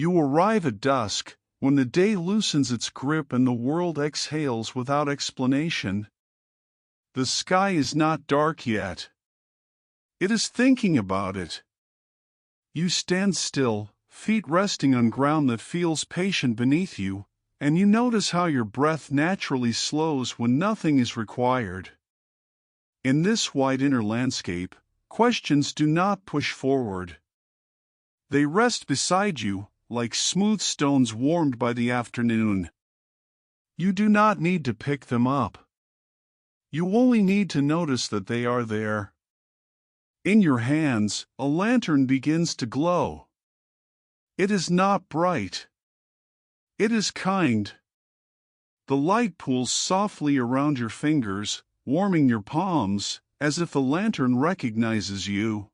You arrive at dusk, when the day loosens its grip and the world exhales without explanation. The sky is not dark yet. It is thinking about it. You stand still, feet resting on ground that feels patient beneath you, and you notice how your breath naturally slows when nothing is required. In this wide inner landscape, questions do not push forward. They rest beside you, like smooth stones warmed by the afternoon. You do not need to pick them up. You only need to notice that they are there. In your hands, a lantern begins to glow. It is not bright. It is kind. The light pools softly around your fingers, warming your palms, as if the lantern recognizes you.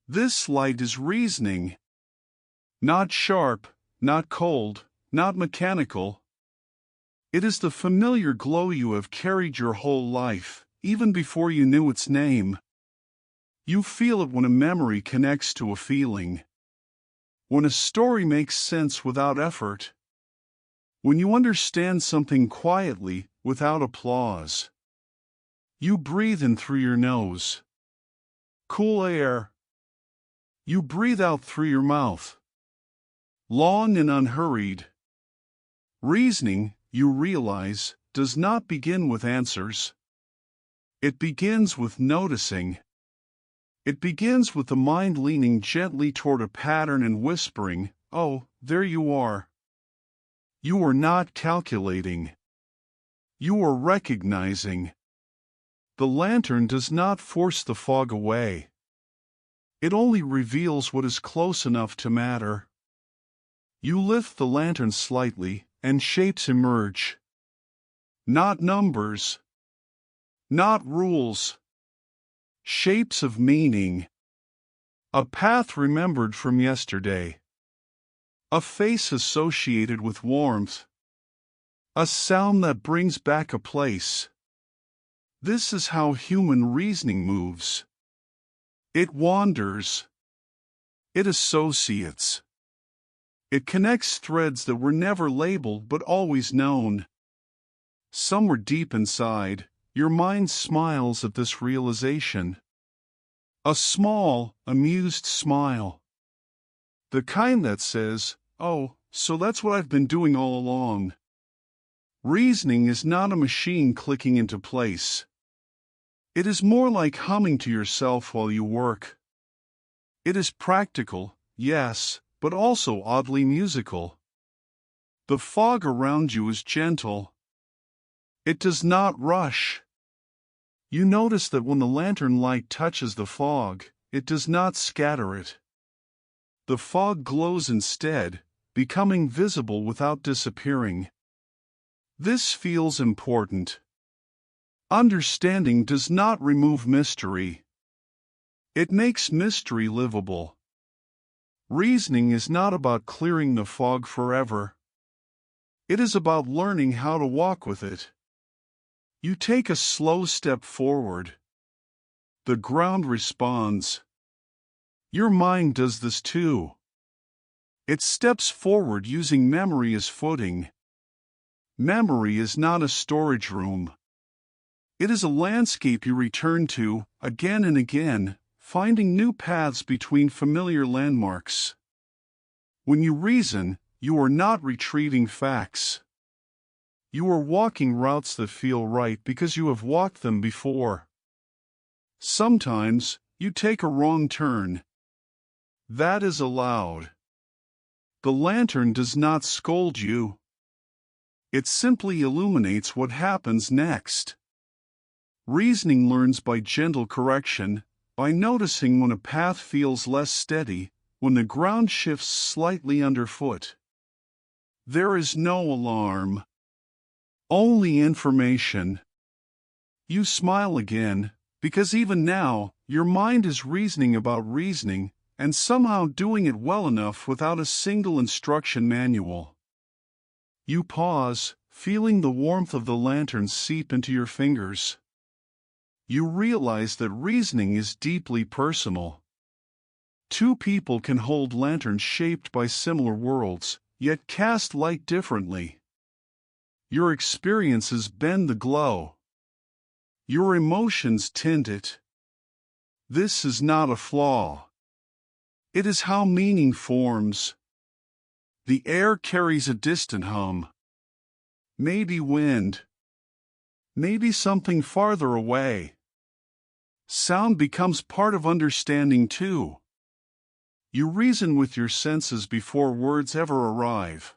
This light is reasoning. Not sharp, not cold, not mechanical. It is the familiar glow you have carried your whole life, even before you knew its name. You feel it when a memory connects to a feeling. When a story makes sense without effort. When you understand something quietly, without applause. You breathe in through your nose. Cool air. You breathe out through your mouth. Long and unhurried. Reasoning, you realize, does not begin with answers. It begins with noticing. It begins with the mind leaning gently toward a pattern and whispering, "Oh, there you are." You are not calculating. You are recognizing. The lantern does not force the fog away. It only reveals what is close enough to matter. You lift the lantern slightly, and shapes emerge. Not numbers. Not rules. Shapes of meaning. A path remembered from yesterday. A face associated with warmth. A sound that brings back a place. This is how human reasoning moves. It wanders. It associates. It connects threads that were never labeled but always known. Somewhere deep inside, your mind smiles at this realization. A small, amused smile. The kind that says, "Oh, so that's what I've been doing all along." Reasoning is not a machine clicking into place. It is more like humming to yourself while you work. It is practical, yes, but also oddly musical. The fog around you is gentle. It does not rush. You notice that when the lantern light touches the fog, it does not scatter it. The fog glows instead, becoming visible without disappearing. This feels important. Understanding does not remove mystery. It makes mystery livable. Reasoning is not about clearing the fog forever. It is about learning how to walk with it. You take a slow step forward. The ground responds. Your mind does this too. It steps forward using memory as footing. Memory is not a storage room. It is a landscape you return to, again and again, finding new paths between familiar landmarks. When you reason, you are not retrieving facts. You are walking routes that feel right because you have walked them before. Sometimes, you take a wrong turn. That is allowed. The lantern does not scold you. It simply illuminates what happens next. Reasoning learns by gentle correction, by noticing when a path feels less steady, when the ground shifts slightly underfoot. There is no alarm. Only information. You smile again, because even now, your mind is reasoning about reasoning, and somehow doing it well enough without a single instruction manual. You pause, feeling the warmth of the lantern seep into your fingers. You realize that reasoning is deeply personal. Two people can hold lanterns shaped by similar worlds, yet cast light differently. Your experiences bend the glow. Your emotions tint it. This is not a flaw. It is how meaning forms. The air carries a distant hum. Maybe wind. Maybe something farther away. Sound becomes part of understanding too. You reason with your senses before words ever arrive.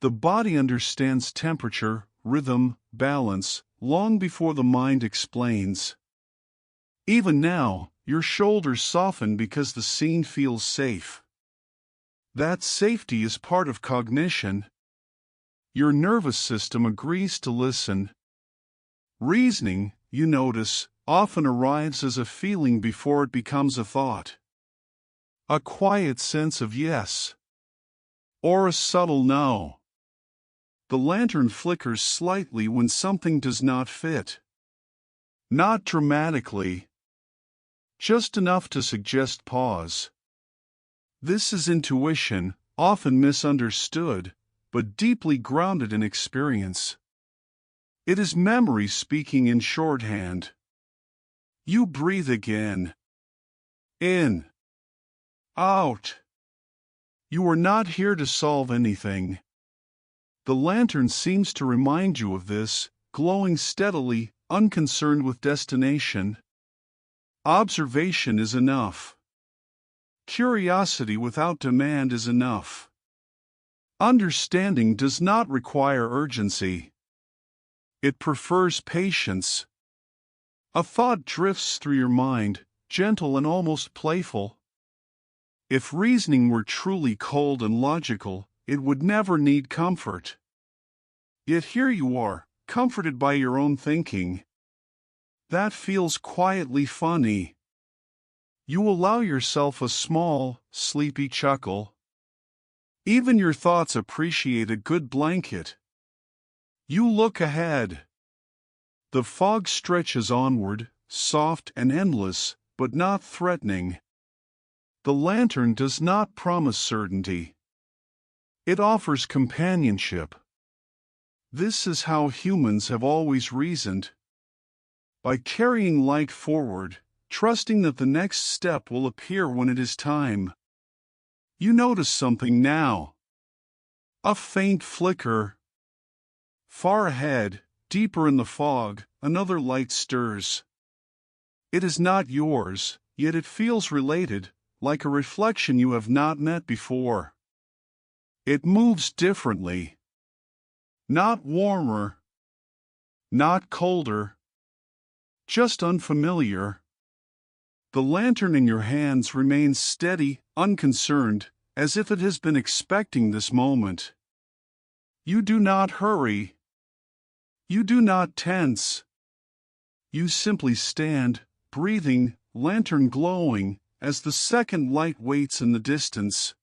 The body understands temperature, rhythm, balance, long before the mind explains. Even now, your shoulders soften because the scene feels safe. That safety is part of cognition. Your nervous system agrees to listen. Reasoning, you notice, often arrives as a feeling before it becomes a thought. A quiet sense of yes. Or a subtle no. The lantern flickers slightly when something does not fit. Not dramatically. Just enough to suggest pause. This is intuition, often misunderstood, but deeply grounded in experience. It is memory speaking in shorthand. You breathe again. In. Out. You are not here to solve anything. The lantern seems to remind you of this, glowing steadily, unconcerned with destination. Observation is enough. Curiosity without demand is enough. Understanding does not require urgency. It prefers patience. A thought drifts through your mind, gentle and almost playful. If reasoning were truly cold and logical, it would never need comfort. Yet here you are, comforted by your own thinking. That feels quietly funny. You allow yourself a small, sleepy chuckle. Even your thoughts appreciate a good blanket. You look ahead. The fog stretches onward, soft and endless, but not threatening. The lantern does not promise certainty. It offers companionship. This is how humans have always reasoned. By carrying light forward, trusting that the next step will appear when it is time. You notice something now. A faint flicker. Far ahead, deeper in the fog, another light stirs. It is not yours, yet it feels related, like a reflection you have not met before. It moves differently. Not warmer. Not colder. Just unfamiliar. The lantern in your hands remains steady, unconcerned, as if it has been expecting this moment. You do not hurry. You do not tense. You simply stand, breathing, lantern glowing, as the second light waits in the distance.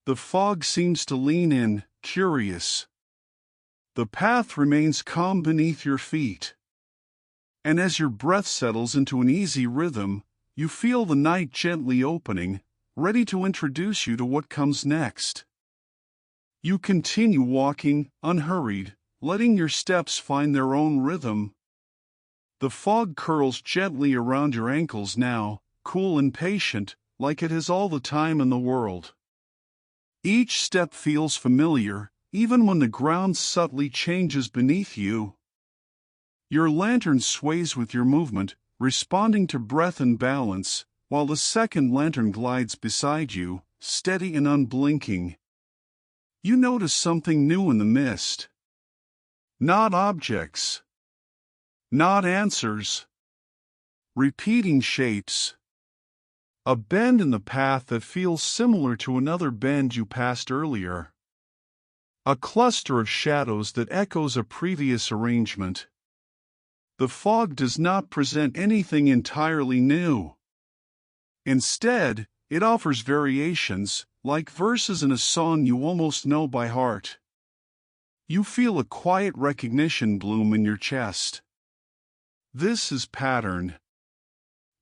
The fog seems to lean in, curious. The path remains calm beneath your feet. And as your breath settles into an easy rhythm, you feel the night gently opening, ready to introduce you to what comes next. You continue walking, unhurried, letting your steps find their own rhythm. The fog curls gently around your ankles now, cool and patient, like it has all the time in the world. Each step feels familiar, even when the ground subtly changes beneath you. Your lantern sways with your movement, responding to breath and balance, while the second lantern glides beside you, steady and unblinking. You notice something new in the mist. Not objects. Not answers. Repeating shapes. A bend in the path that feels similar to another bend you passed earlier. A cluster of shadows that echoes a previous arrangement. The fog does not present anything entirely new. Instead, it offers variations, like verses in a song you almost know by heart. You feel a quiet recognition bloom in your chest. This is pattern.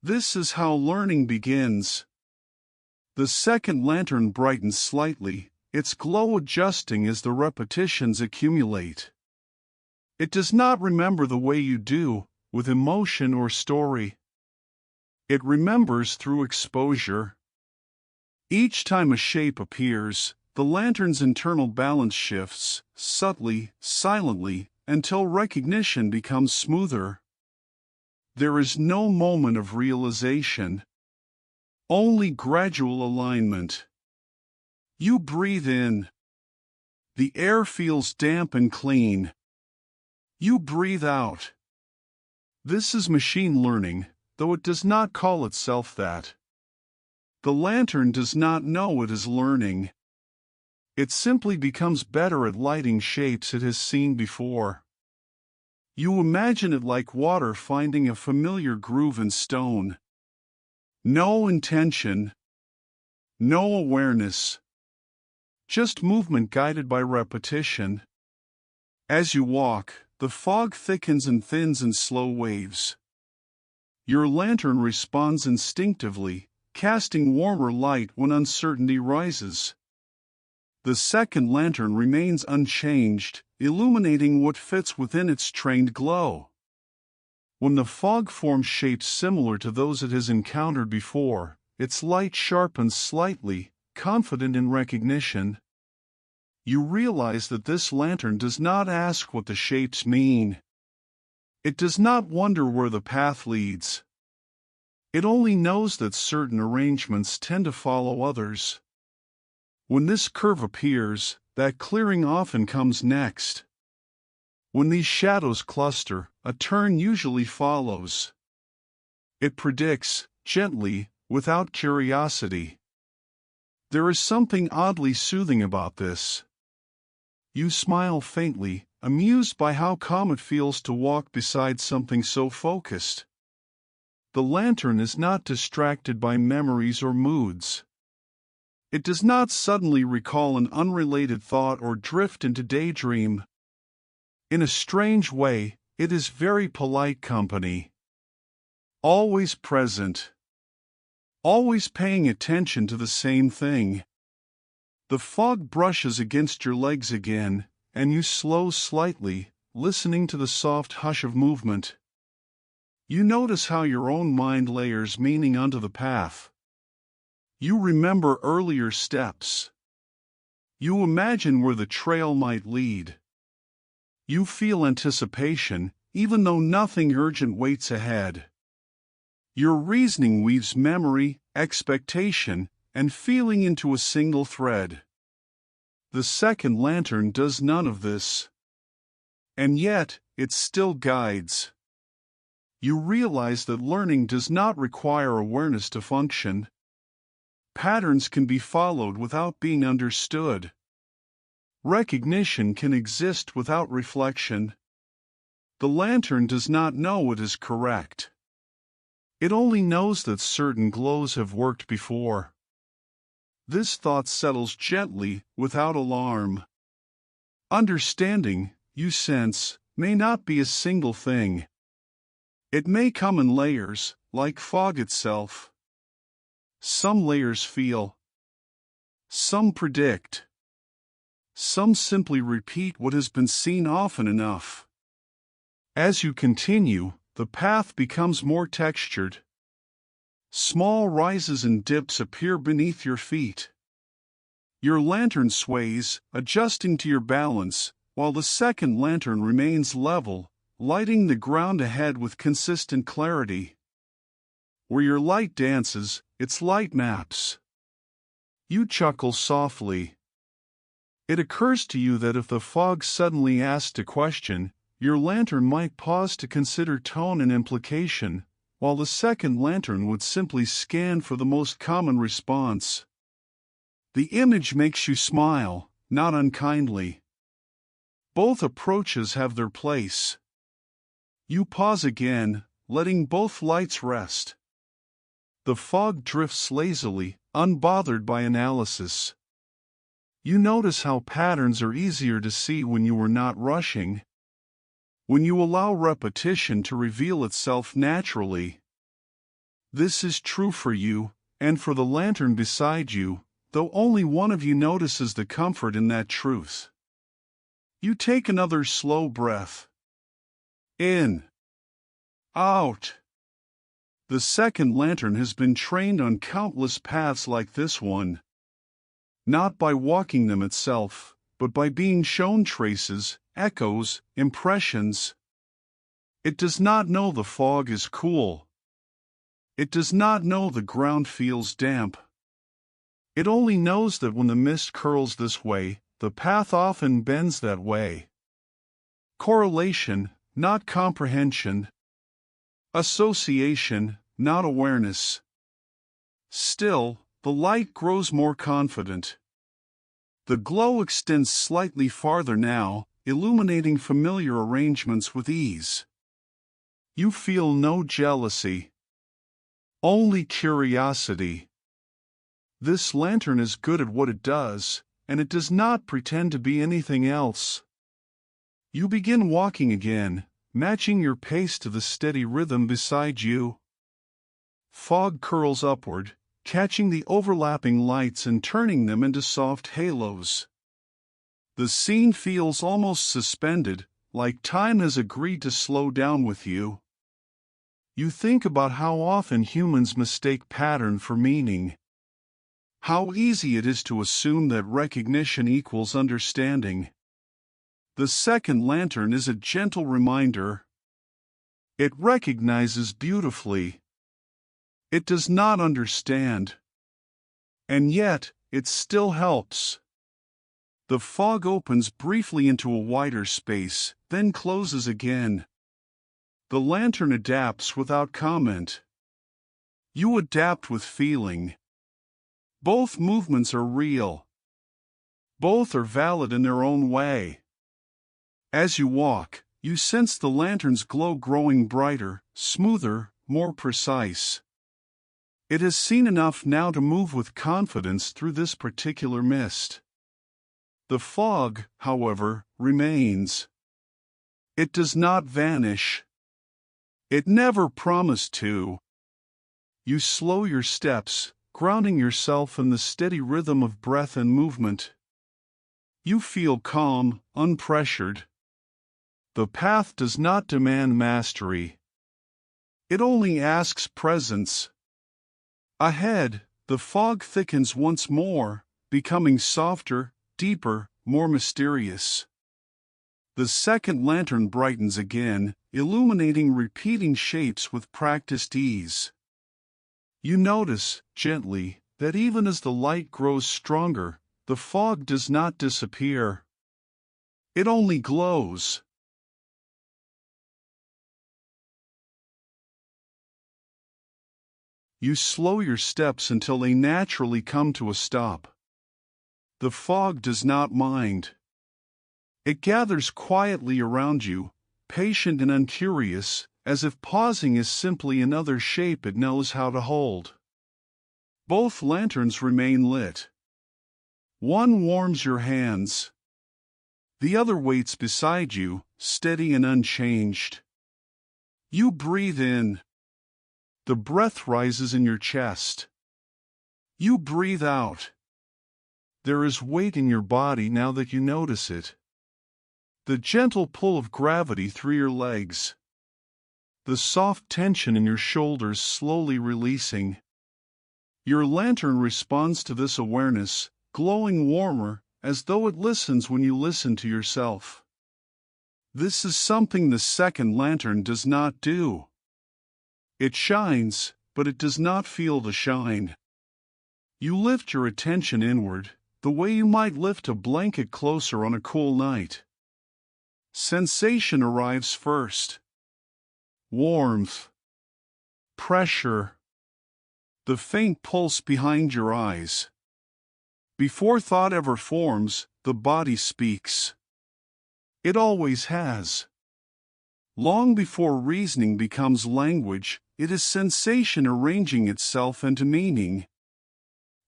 This is how learning begins. The second lantern brightens slightly, its glow adjusting as the repetitions accumulate. It does not remember the way you do, with emotion or story. It remembers through exposure. Each time a shape appears, the lantern's internal balance shifts, subtly, silently, until recognition becomes smoother. There is no moment of realization. Only gradual alignment. You breathe in. The air feels damp and clean. You breathe out. This is machine learning, though it does not call itself that. The lantern does not know it is learning. It simply becomes better at lighting shapes it has seen before. You imagine it like water finding a familiar groove in stone. No intention. No awareness. Just movement guided by repetition. As you walk, the fog thickens and thins in slow waves. Your lantern responds instinctively, casting warmer light when uncertainty rises. The second lantern remains unchanged, illuminating what fits within its trained glow. When the fog forms shapes similar to those it has encountered before, its light sharpens slightly, confident in recognition. You realize that this lantern does not ask what the shapes mean. It does not wonder where the path leads. It only knows that certain arrangements tend to follow others. When this curve appears, that clearing often comes next. When these shadows cluster, a turn usually follows. It predicts, gently, without curiosity. There is something oddly soothing about this. You smile faintly, amused by how calm it feels to walk beside something so focused. The lantern is not distracted by memories or moods. It does not suddenly recall an unrelated thought or drift into daydream. In a strange way, it is very polite company. Always present. Always paying attention to the same thing. The fog brushes against your legs again, and you slow slightly, listening to the soft hush of movement. You notice how your own mind layers meaning onto the path. You remember earlier steps. You imagine where the trail might lead. You feel anticipation, even though nothing urgent waits ahead. Your reasoning weaves memory, expectation, and feeling into a single thread. The second lantern does none of this. And yet, it still guides. You realize that learning does not require awareness to function. Patterns can be followed without being understood. Recognition can exist without reflection. The lantern does not know it is correct. It only knows that certain glows have worked before. This thought settles gently, without alarm. Understanding, you sense, may not be a single thing. It may come in layers, like fog itself. Some layers feel. Some predict. Some simply repeat what has been seen often enough. As you continue, the path becomes more textured. Small rises and dips appear beneath your feet. Your lantern sways, adjusting to your balance, while the second lantern remains level, lighting the ground ahead with consistent clarity. Where your light dances, its light maps. You chuckle softly. It occurs to you that if the fog suddenly asked a question, your lantern might pause to consider tone and implication, while the second lantern would simply scan for the most common response. The image makes you smile, not unkindly. Both approaches have their place. You pause again, letting both lights rest. The fog drifts lazily, unbothered by analysis. You notice how patterns are easier to see when you are not rushing. When you allow repetition to reveal itself naturally. This is true for you, and for the lantern beside you, though only one of you notices the comfort in that truth. You take another slow breath. In. Out. The second lantern has been trained on countless paths like this one, not by walking them itself, but by being shown traces, echoes, impressions. It does not know the fog is cool. It does not know the ground feels damp. It only knows that when the mist curls this way, the path often bends that way. Correlation, not comprehension. Association, not awareness. Still, the light grows more confident. The glow extends slightly farther now, illuminating familiar arrangements with ease. You feel no jealousy, only curiosity. This lantern is good at what it does, and it does not pretend to be anything else. You begin walking again, matching your pace to the steady rhythm beside you. Fog curls upward, catching the overlapping lights and turning them into soft halos. The scene feels almost suspended, like time has agreed to slow down with you. You think about how often humans mistake pattern for meaning. How easy it is to assume that recognition equals understanding. The second lantern is a gentle reminder. It recognizes beautifully. It does not understand. And yet, it still helps. The fog opens briefly into a wider space, then closes again. The lantern adapts without comment. You adapt with feeling. Both movements are real. Both are valid in their own way. As you walk, you sense the lantern's glow growing brighter, smoother, more precise. It has seen enough now to move with confidence through this particular mist. The fog, however, remains. It does not vanish. It never promised to. You slow your steps, grounding yourself in the steady rhythm of breath and movement. You feel calm, unpressured. The path does not demand mastery. It only asks presence. Ahead, the fog thickens once more, becoming softer, deeper, more mysterious. The second lantern brightens again, illuminating repeating shapes with practiced ease. You notice, gently, that even as the light grows stronger, the fog does not disappear. It only glows. You slow your steps until they naturally come to a stop. The fog does not mind. It gathers quietly around you, patient and uncurious, as if pausing is simply another shape it knows how to hold. Both lanterns remain lit. One warms your hands. The other waits beside you, steady and unchanged. You breathe in. The breath rises in your chest. You breathe out. There is weight in your body now that you notice it. The gentle pull of gravity through your legs. The soft tension in your shoulders slowly releasing. Your lantern responds to this awareness, glowing warmer, as though it listens when you listen to yourself. This is something the second lantern does not do. It shines, but it does not feel the shine. You lift your attention inward, the way you might lift a blanket closer on a cool night. Sensation arrives first. Warmth. Pressure. The faint pulse behind your eyes. Before thought ever forms, the body speaks. It always has. Long before reasoning becomes language, it is sensation arranging itself into meaning.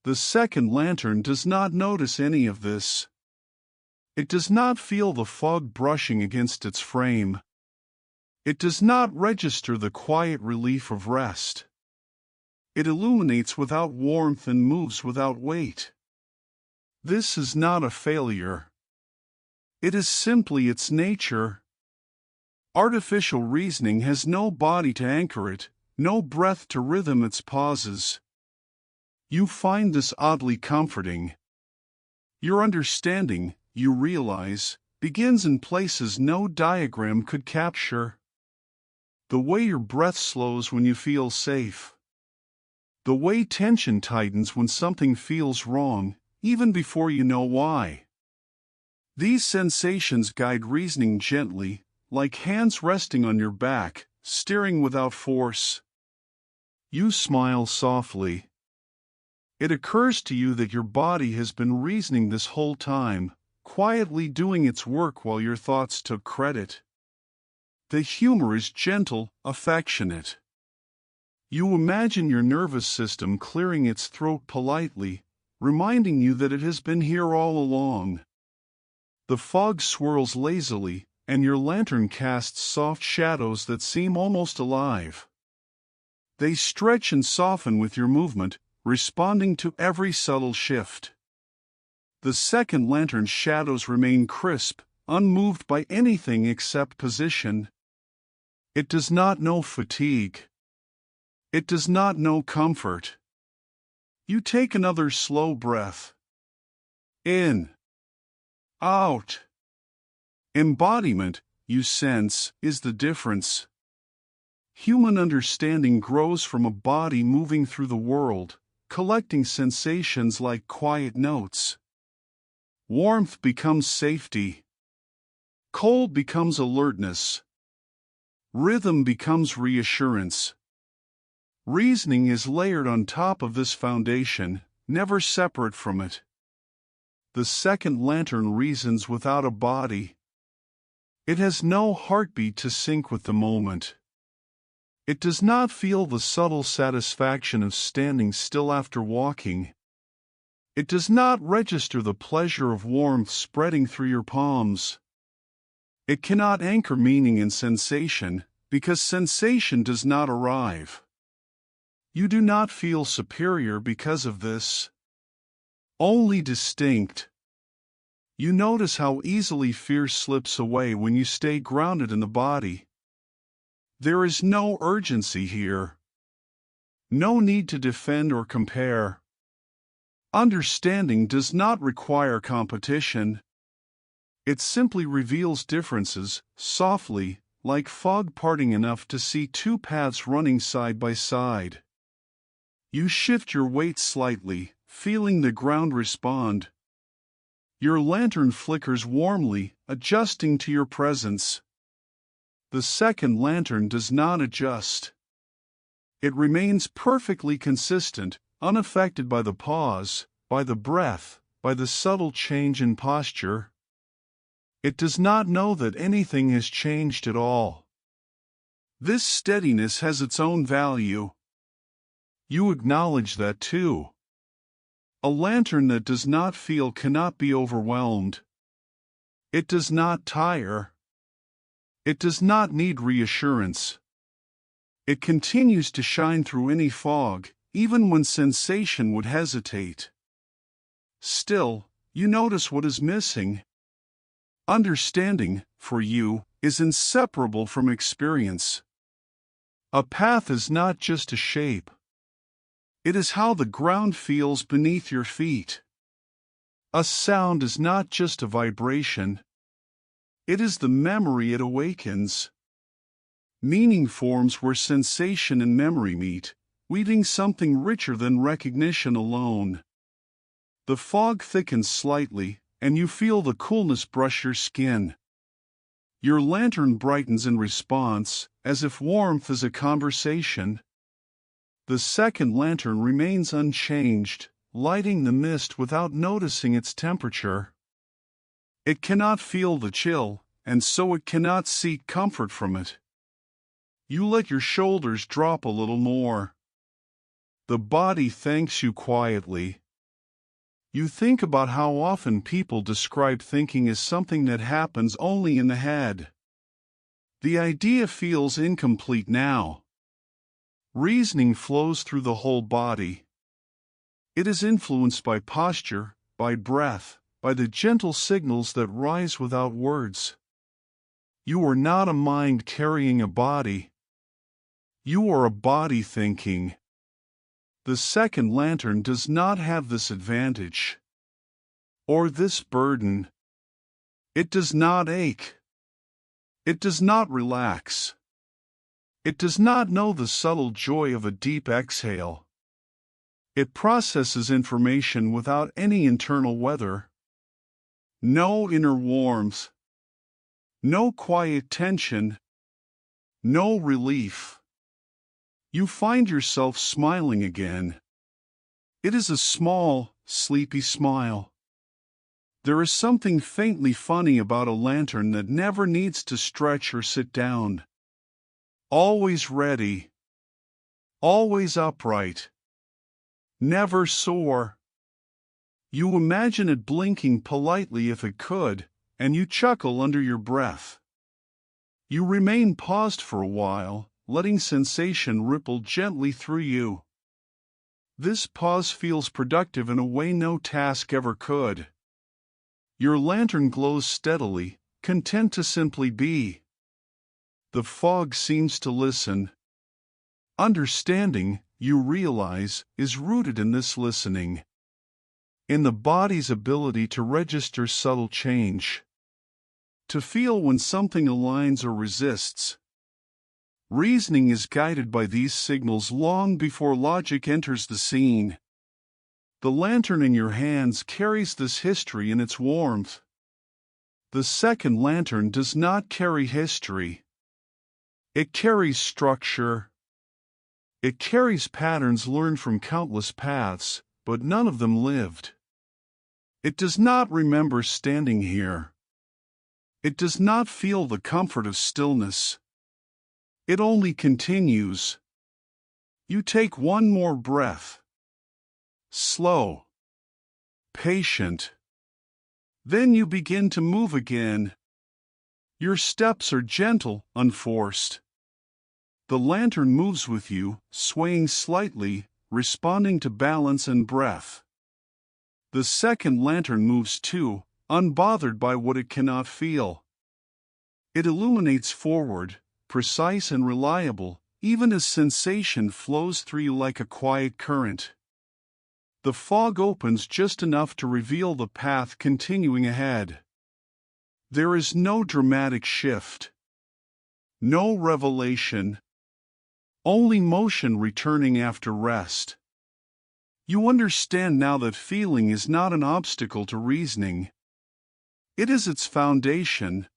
The second lantern does not notice any of this. It does not feel the fog brushing against its frame. It does not register the quiet relief of rest. It illuminates without warmth and moves without weight. This is not a failure. It is simply its nature. Artificial reasoning has no body to anchor it, no breath to rhythm its pauses. You find this oddly comforting. Your understanding, you realize, begins in places no diagram could capture. The way your breath slows when you feel safe. The way tension tightens when something feels wrong, even before you know why. These sensations guide reasoning gently, like hands resting on your back, steering without force. You smile softly. It occurs to you that your body has been reasoning this whole time, quietly doing its work while your thoughts took credit. The humor is gentle, affectionate. You imagine your nervous system clearing its throat politely, reminding you that it has been here all along. The fog swirls lazily, and your lantern casts soft shadows that seem almost alive. They stretch and soften with your movement, responding to every subtle shift. The second lantern's shadows remain crisp, unmoved by anything except position. It does not know fatigue. It does not know comfort. You take another slow breath. In. Out. Embodiment, you sense, is the difference. Human understanding grows from a body moving through the world, collecting sensations like quiet notes. Warmth becomes safety. Cold becomes alertness. Rhythm becomes reassurance. Reasoning is layered on top of this foundation, never separate from it. The second lantern reasons without a body. It has no heartbeat to sync with the moment. It does not feel the subtle satisfaction of standing still after walking. It does not register the pleasure of warmth spreading through your palms. It cannot anchor meaning in sensation, because sensation does not arrive. You do not feel superior because of this. Only distinct. You notice how easily fear slips away when you stay grounded in the body. There is no urgency here. No need to defend or compare. Understanding does not require competition. It simply reveals differences, softly, like fog parting enough to see two paths running side by side. You shift your weight slightly, feeling the ground respond. Your lantern flickers warmly, adjusting to your presence. The second lantern does not adjust. It remains perfectly consistent, unaffected by the pause, by the breath, by the subtle change in posture. It does not know that anything has changed at all. This steadiness has its own value. You acknowledge that too. A lantern that does not feel cannot be overwhelmed. It does not tire. It does not need reassurance. It continues to shine through any fog, even when sensation would hesitate. Still, you notice what is missing. Understanding, for you, is inseparable from experience. A path is not just a shape. It is how the ground feels beneath your feet. A sound is not just a vibration. It is the memory it awakens. Meaning forms where sensation and memory meet, weaving something richer than recognition alone. The fog thickens slightly, and you feel the coolness brush your skin. Your lantern brightens in response, as if warmth is a conversation. The second lantern remains unchanged, lighting the mist without noticing its temperature. It cannot feel the chill, and so it cannot seek comfort from it. You let your shoulders drop a little more. The body thanks you quietly. You think about how often people describe thinking as something that happens only in the head. The idea feels incomplete now. Reasoning flows through the whole body. It is influenced by posture, by breath, by the gentle signals that rise without words. You are not a mind carrying a body. You are a body thinking. The second lantern does not have this advantage, or this burden. It does not ache. It does not relax. It does not know the subtle joy of a deep exhale. It processes information without any internal weather. No inner warmth. No quiet tension. No relief. You find yourself smiling again. It is a small, sleepy smile. There is something faintly funny about a lantern that never needs to stretch or sit down. Always ready. Always upright. Never sore. You imagine it blinking politely if it could, and you chuckle under your breath. You remain paused for a while, letting sensation ripple gently through you. This pause feels productive in a way no task ever could. Your lantern glows steadily, content to simply be. The fog seems to listen. Understanding, you realize, is rooted in this listening. In the body's ability to register subtle change. To feel when something aligns or resists. Reasoning is guided by these signals long before logic enters the scene. The lantern in your hands carries this history in its warmth. The second lantern does not carry history. It carries structure. It carries patterns learned from countless paths, but none of them lived. It does not remember standing here. It does not feel the comfort of stillness. It only continues. You take one more breath. Slow. Patient. Then you begin to move again. Your steps are gentle, unforced. The lantern moves with you, swaying slightly, responding to balance and breath. The second lantern moves too, unbothered by what it cannot feel. It illuminates forward, precise and reliable, even as sensation flows through you like a quiet current. The fog opens just enough to reveal the path continuing ahead. There is no dramatic shift. No revelation. Only motion returning after rest. You understand now that feeling is not an obstacle to reasoning. It is its foundation.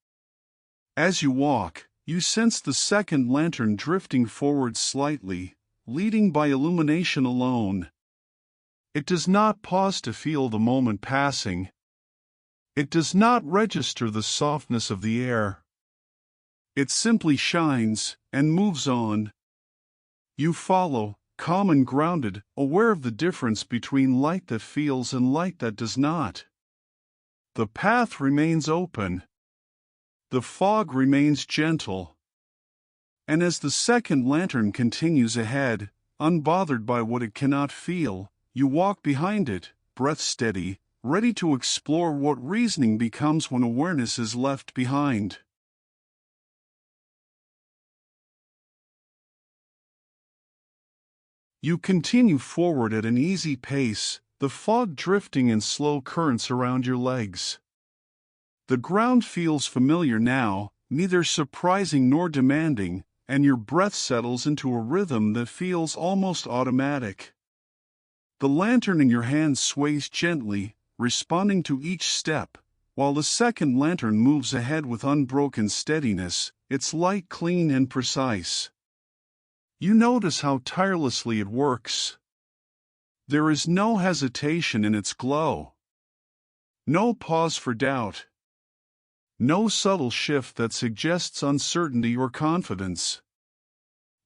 As you walk, you sense the second lantern drifting forward slightly, leading by illumination alone. It does not pause to feel the moment passing. It does not register the softness of the air. It simply shines and moves on. You follow, calm and grounded, aware of the difference between light that feels and light that does not. The path remains open. The fog remains gentle. And as the second lantern continues ahead, unbothered by what it cannot feel, you walk behind it, breath steady, ready to explore what reasoning becomes when awareness is left behind. You continue forward at an easy pace, the fog drifting in slow currents around your legs. The ground feels familiar now, neither surprising nor demanding, and your breath settles into a rhythm that feels almost automatic. The lantern in your hand sways gently, responding to each step, while the second lantern moves ahead with unbroken steadiness, its light clean and precise. You notice how tirelessly it works. There is no hesitation in its glow. No pause for doubt. No subtle shift that suggests uncertainty or confidence.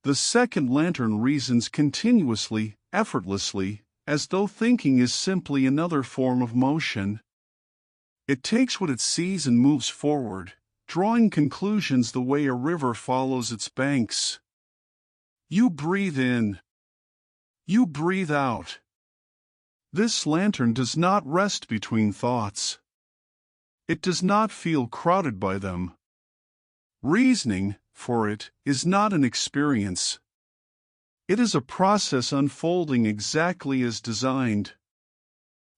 The second lantern reasons continuously, effortlessly, as though thinking is simply another form of motion. It takes what it sees and moves forward, drawing conclusions the way a river follows its banks. You breathe in. You breathe out. This lantern does not rest between thoughts. It does not feel crowded by them. Reasoning, for it, is not an experience. It is a process unfolding exactly as designed.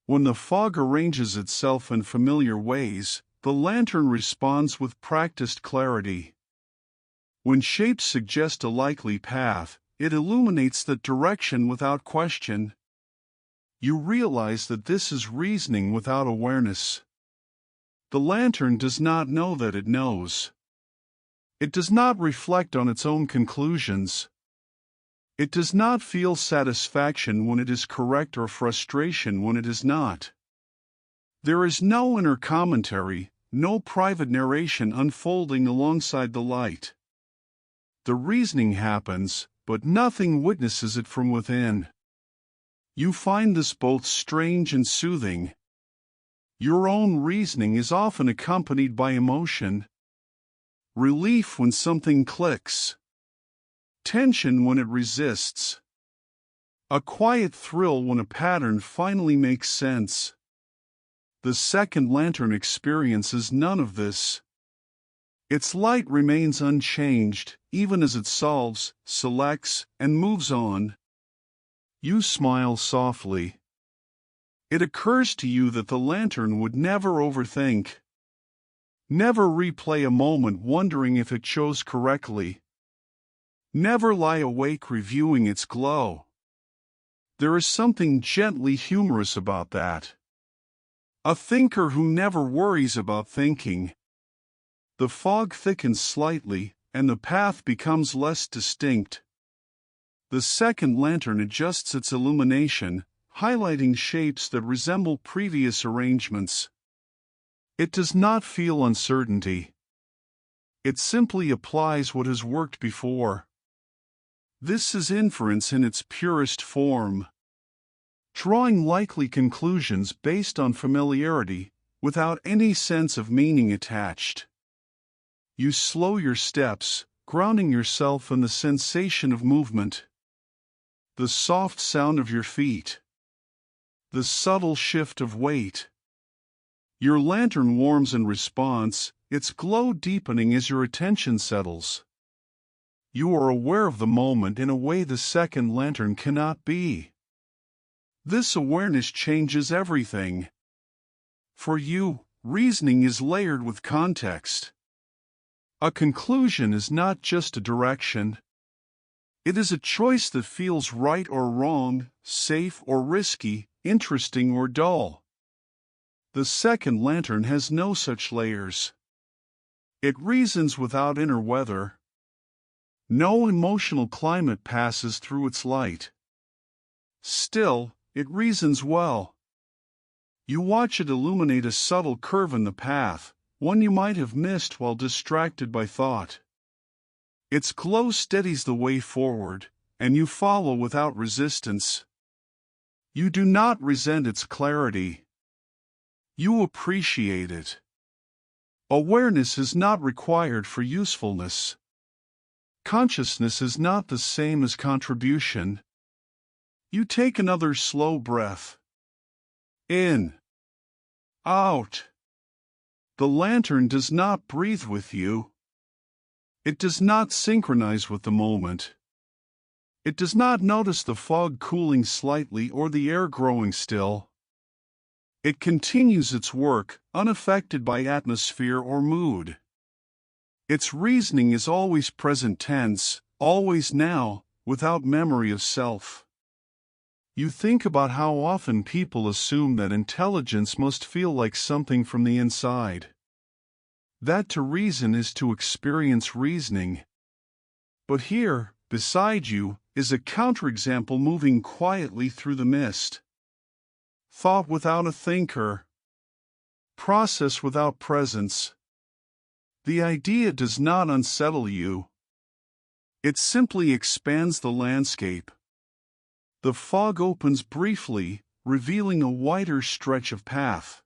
When the fog arranges itself in familiar ways, the lantern responds with practiced clarity. When shapes suggest a likely path, it illuminates that direction without question. You realize that this is reasoning without awareness. The lantern does not know that it knows. It does not reflect on its own conclusions. It does not feel satisfaction when it is correct or frustration when it is not. There is no inner commentary, no private narration unfolding alongside the light. The reasoning happens, but nothing witnesses it from within. You find this both strange and soothing. Your own reasoning is often accompanied by emotion. Relief when something clicks. Tension when it resists. A quiet thrill when a pattern finally makes sense. The second lantern experiences none of this. Its light remains unchanged, even as it solves, selects, and moves on. You smile softly. It occurs to you that the lantern would never overthink. Never replay a moment wondering if it chose correctly. Never lie awake reviewing its glow. There is something gently humorous about that. A thinker who never worries about thinking. The fog thickens slightly, and the path becomes less distinct. The second lantern adjusts its illumination, highlighting shapes that resemble previous arrangements. It does not feel uncertainty. It simply applies what has worked before. This is inference in its purest form. Drawing likely conclusions based on familiarity, without any sense of meaning attached. You slow your steps, grounding yourself in the sensation of movement. The soft sound of your feet. The subtle shift of weight. Your lantern warms in response, its glow deepening as your attention settles. You are aware of the moment in a way the second lantern cannot be. This awareness changes everything. For you, reasoning is layered with context. A conclusion is not just a direction. It is a choice that feels right or wrong, safe or risky, interesting or dull. The second lantern has no such layers. It reasons without inner weather. No emotional climate passes through its light. Still, it reasons well. You watch it illuminate a subtle curve in the path, one you might have missed while distracted by thought. Its glow steadies the way forward, and you follow without resistance. You do not resent its clarity. You appreciate it. Awareness is not required for usefulness. Consciousness is not the same as contribution. You take another slow breath. In. Out. The lantern does not breathe with you. It does not synchronize with the moment. It does not notice the fog cooling slightly or the air growing still. It continues its work, unaffected by atmosphere or mood. Its reasoning is always present tense, always now, without memory of self. You think about how often people assume that intelligence must feel like something from the inside. That to reason is to experience reasoning. But here, beside you, is a counterexample moving quietly through the mist. Thought without a thinker. Process without presence. The idea does not unsettle you. It simply expands the landscape. The fog opens briefly, revealing a wider stretch of path.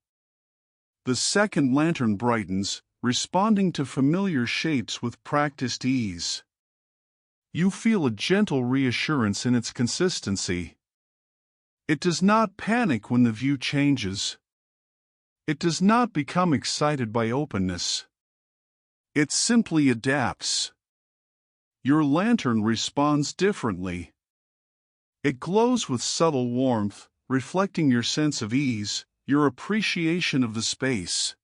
The second lantern brightens, responding to familiar shapes with practiced ease. You feel a gentle reassurance in its consistency. It does not panic when the view changes. It does not become excited by openness. It simply adapts. Your lantern responds differently. It glows with subtle warmth, reflecting your sense of ease, your appreciation of the space.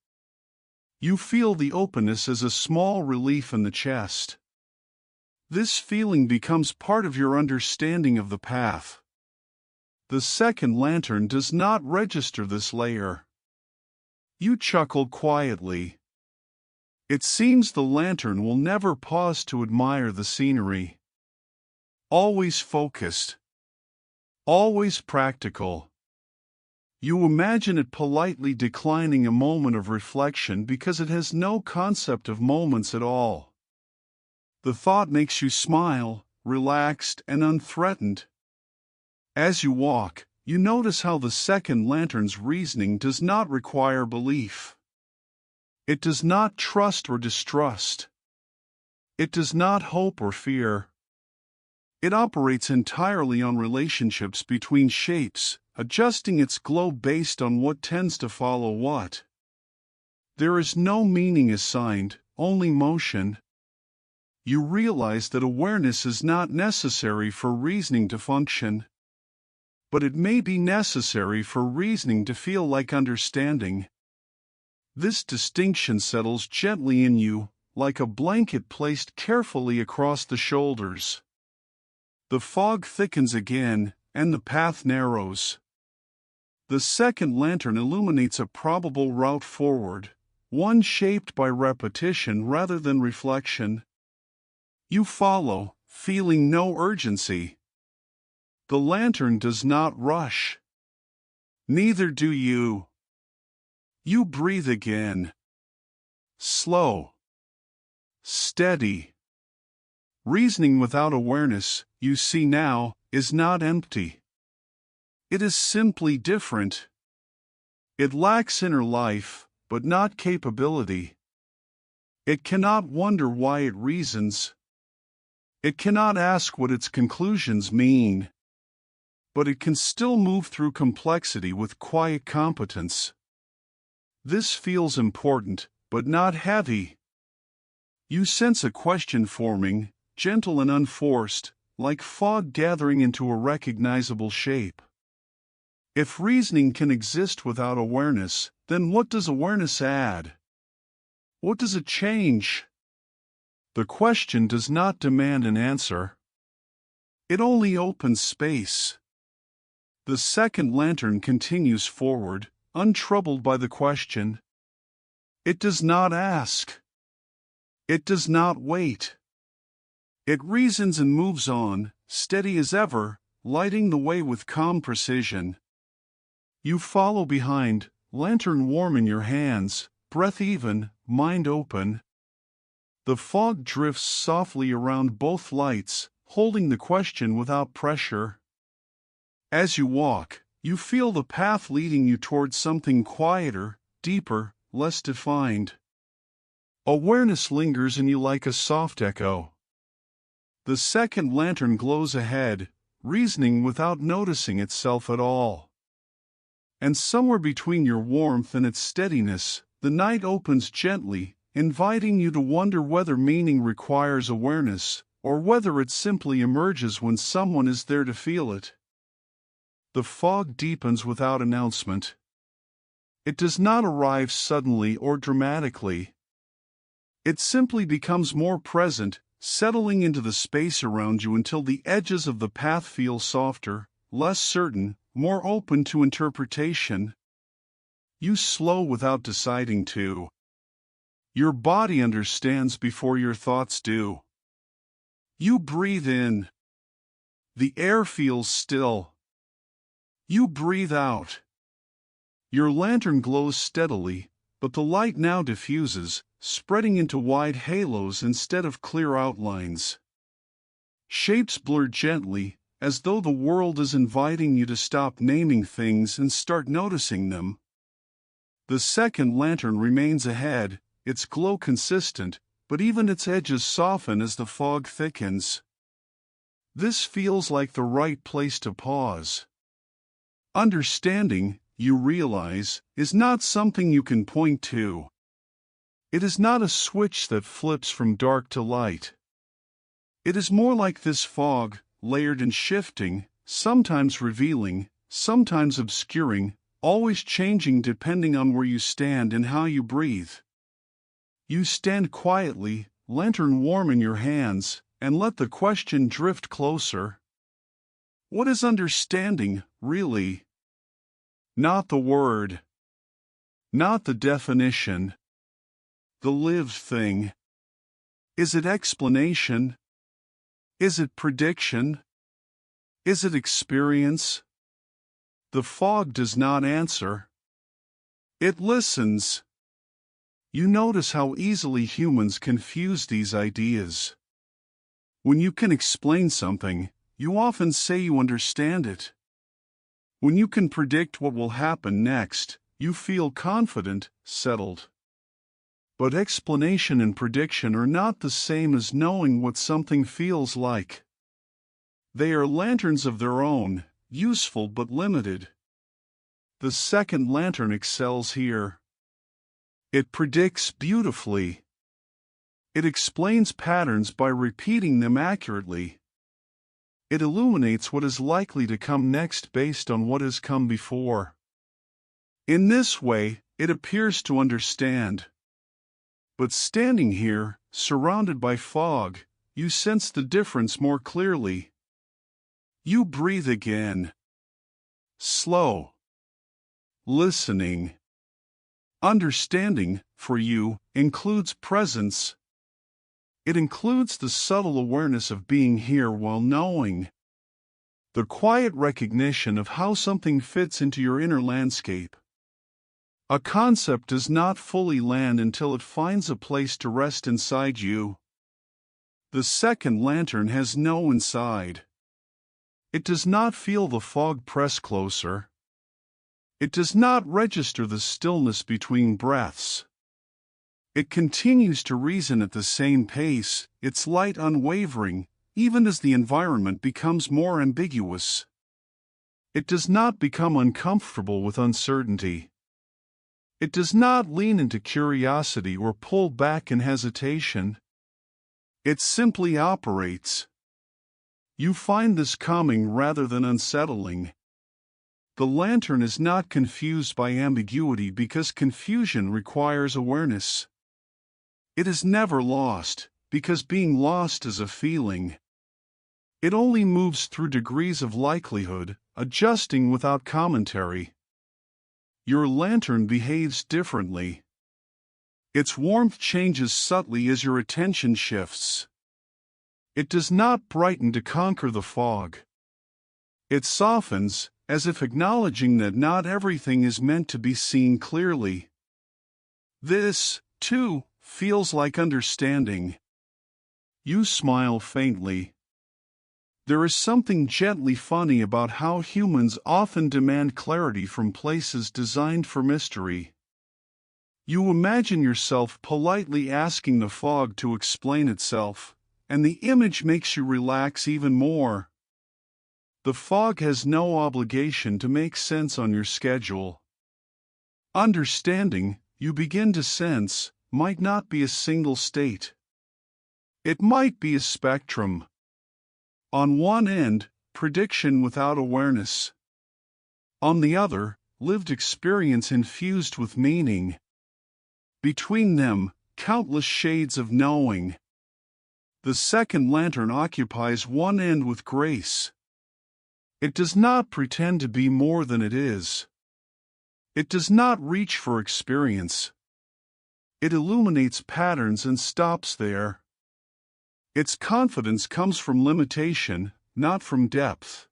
You feel the openness as a small relief in the chest. This feeling becomes part of your understanding of the path. The second lantern does not register this layer. You chuckle quietly. It seems the lantern will never pause to admire the scenery. Always focused. Always practical. You imagine it politely declining a moment of reflection because it has no concept of moments at all. The thought makes you smile, relaxed and unthreatened. As you walk, you notice how the second lantern's reasoning does not require belief. It does not trust or distrust. It does not hope or fear. It operates entirely on relationships between shapes, adjusting its glow based on what tends to follow what. There is no meaning assigned, only motion. You realize that awareness is not necessary for reasoning to function. But it may be necessary for reasoning to feel like understanding. This distinction settles gently in you, like a blanket placed carefully across the shoulders. The fog thickens again, and the path narrows. The second lantern illuminates a probable route forward, one shaped by repetition rather than reflection. You follow, feeling no urgency. The lantern does not rush. Neither do you. You breathe again. Slow. Steady. Reasoning without awareness, you see now, is not empty. It is simply different. It lacks inner life, but not capability. It cannot wonder why it reasons. It cannot ask what its conclusions mean. But it can still move through complexity with quiet competence. This feels important, but not heavy. You sense a question forming, gentle and unforced, like fog gathering into a recognizable shape. If reasoning can exist without awareness, then what does awareness add? What does it change? The question does not demand an answer. It only opens space. The second lantern continues forward, untroubled by the question. It does not ask. It does not wait. It reasons and moves on, steady as ever, lighting the way with calm precision. You follow behind, lantern warm in your hands, breath even, mind open. The fog drifts softly around both lights, holding the question without pressure. As you walk, you feel the path leading you towards something quieter, deeper, less defined. Awareness lingers in you like a soft echo. The second lantern glows ahead, reasoning without noticing itself at all. And somewhere between your warmth and its steadiness, the night opens gently, inviting you to wonder whether meaning requires awareness, or whether it simply emerges when someone is there to feel it. The fog deepens without announcement. It does not arrive suddenly or dramatically. It simply becomes more present, settling into the space around you until the edges of the path feel softer, less certain, more open to interpretation. You slow without deciding to. Your body understands before your thoughts do. You breathe in. The air feels still. You breathe out. Your lantern glows steadily, but the light now diffuses, spreading into wide halos instead of clear outlines. Shapes blur gently, as though the world is inviting you to stop naming things and start noticing them. The second lantern remains ahead, its glow consistent, but even its edges soften as the fog thickens. This feels like the right place to pause. Understanding, you realize, is not something you can point to. It is not a switch that flips from dark to light. It is more like this fog, layered and shifting, sometimes revealing, sometimes obscuring, always changing depending on where you stand and how you breathe. You stand quietly, lantern warm in your hands, and let the question drift closer. What is understanding, really? Not the word. Not the definition. The lived thing. Is it explanation? Is it prediction? Is it experience? The fog does not answer. It listens. You notice how easily humans confuse these ideas. When you can explain something, you often say you understand it. When you can predict what will happen next, you feel confident, settled. But explanation and prediction are not the same as knowing what something feels like. They are lanterns of their own, useful but limited. The second lantern excels here. It predicts beautifully. It explains patterns by repeating them accurately. It illuminates what is likely to come next based on what has come before. In this way, it appears to understand. But standing here, surrounded by fog, you sense the difference more clearly. You breathe again. Slow. Listening. Understanding, for you, includes presence. It includes the subtle awareness of being here while knowing. The quiet recognition of how something fits into your inner landscape. A concept does not fully land until it finds a place to rest inside you. The second lantern has no inside. It does not feel the fog press closer. It does not register the stillness between breaths. It continues to reason at the same pace, its light unwavering, even as the environment becomes more ambiguous. It does not become uncomfortable with uncertainty. It does not lean into curiosity or pull back in hesitation. It simply operates. You find this calming rather than unsettling. The lantern is not confused by ambiguity because confusion requires awareness. It is never lost, because being lost is a feeling. It only moves through degrees of likelihood, adjusting without commentary. Your lantern behaves differently. Its warmth changes subtly as your attention shifts. It does not brighten to conquer the fog. It softens, as if acknowledging that not everything is meant to be seen clearly. This, too, feels like understanding. You smile faintly. There is something gently funny about how humans often demand clarity from places designed for mystery. You imagine yourself politely asking the fog to explain itself, and the image makes you relax even more. The fog has no obligation to make sense on your schedule. Understanding, you begin to sense, might not be a single state. It might be a spectrum. On one end, prediction without awareness. On the other, lived experience infused with meaning. Between them, countless shades of knowing. The second lantern occupies one end with grace. It does not pretend to be more than it is. It does not reach for experience. It illuminates patterns and stops there. Its confidence comes from limitation, not from depth.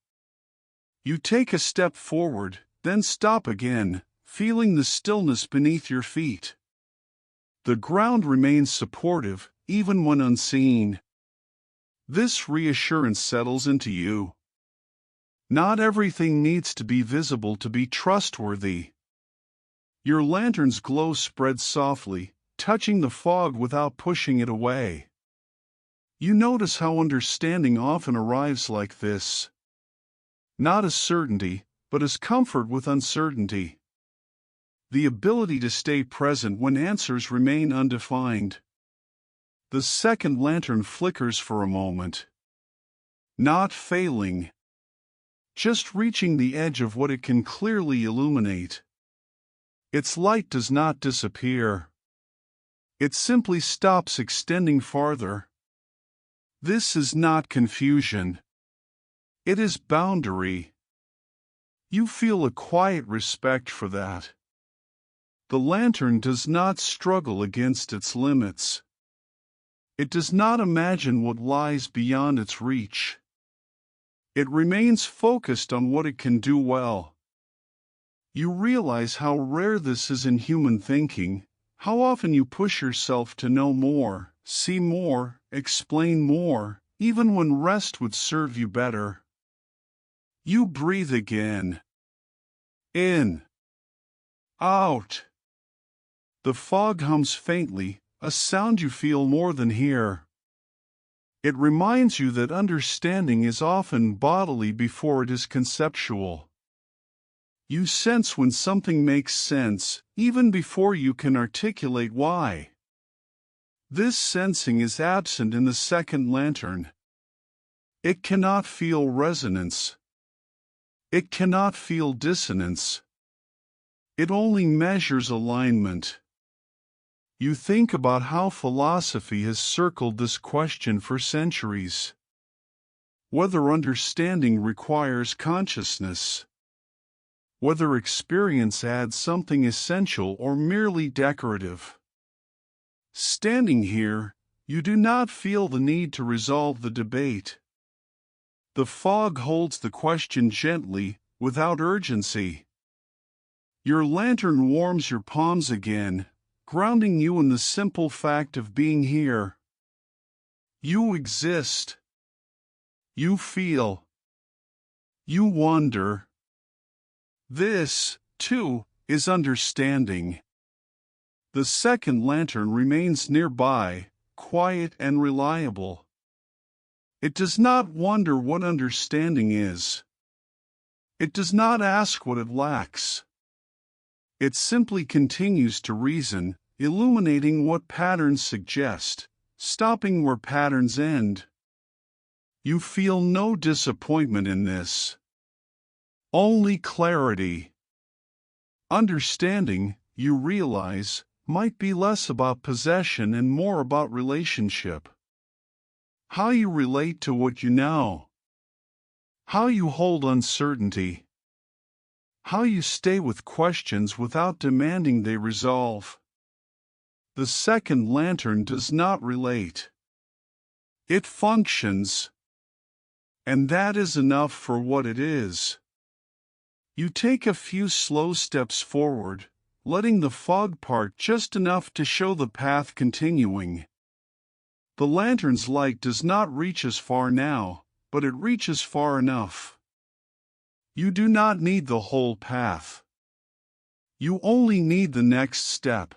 You take a step forward, then stop again, feeling the stillness beneath your feet. The ground remains supportive, even when unseen. This reassurance settles into you. Not everything needs to be visible to be trustworthy. Your lantern's glow spreads softly, touching the fog without pushing it away. You notice how understanding often arrives like this. Not as certainty, but as comfort with uncertainty. The ability to stay present when answers remain undefined. The second lantern flickers for a moment. Not failing. Just reaching the edge of what it can clearly illuminate. Its light does not disappear. It simply stops extending farther. This is not confusion. It is boundary. You feel a quiet respect for that. The lantern does not struggle against its limits. It does not imagine what lies beyond its reach. It remains focused on what it can do well. You realize how rare this is in human thinking, how often you push yourself to know more, see more, explain more, even when rest would serve you better. You breathe again. In. Out. The fog hums faintly, a sound you feel more than hear. It reminds you that understanding is often bodily before it is conceptual. You sense when something makes sense, even before you can articulate why. This sensing is absent in the second lantern. It cannot feel resonance. It cannot feel dissonance. It only measures alignment. You think about how philosophy has circled this question for centuries. Whether understanding requires consciousness. Whether experience adds something essential or merely decorative. Standing here, you do not feel the need to resolve the debate. The fog holds the question gently, without urgency. Your lantern warms your palms again, grounding you in the simple fact of being here. You exist. You feel. You wonder. This, too, is understanding. The second lantern remains nearby, quiet and reliable. It does not wonder what understanding is. It does not ask what it lacks. It simply continues to reason, illuminating what patterns suggest, stopping where patterns end. You feel no disappointment in this. Only clarity. Understanding, you realize, might be less about possession and more about relationship. How you relate to what you know. How you hold uncertainty. How you stay with questions without demanding they resolve. The second lantern does not relate. It functions. And that is enough for what it is. You take a few slow steps forward, letting the fog part just enough to show the path continuing. The lantern's light does not reach as far now, but it reaches far enough. You do not need the whole path. You only need the next step.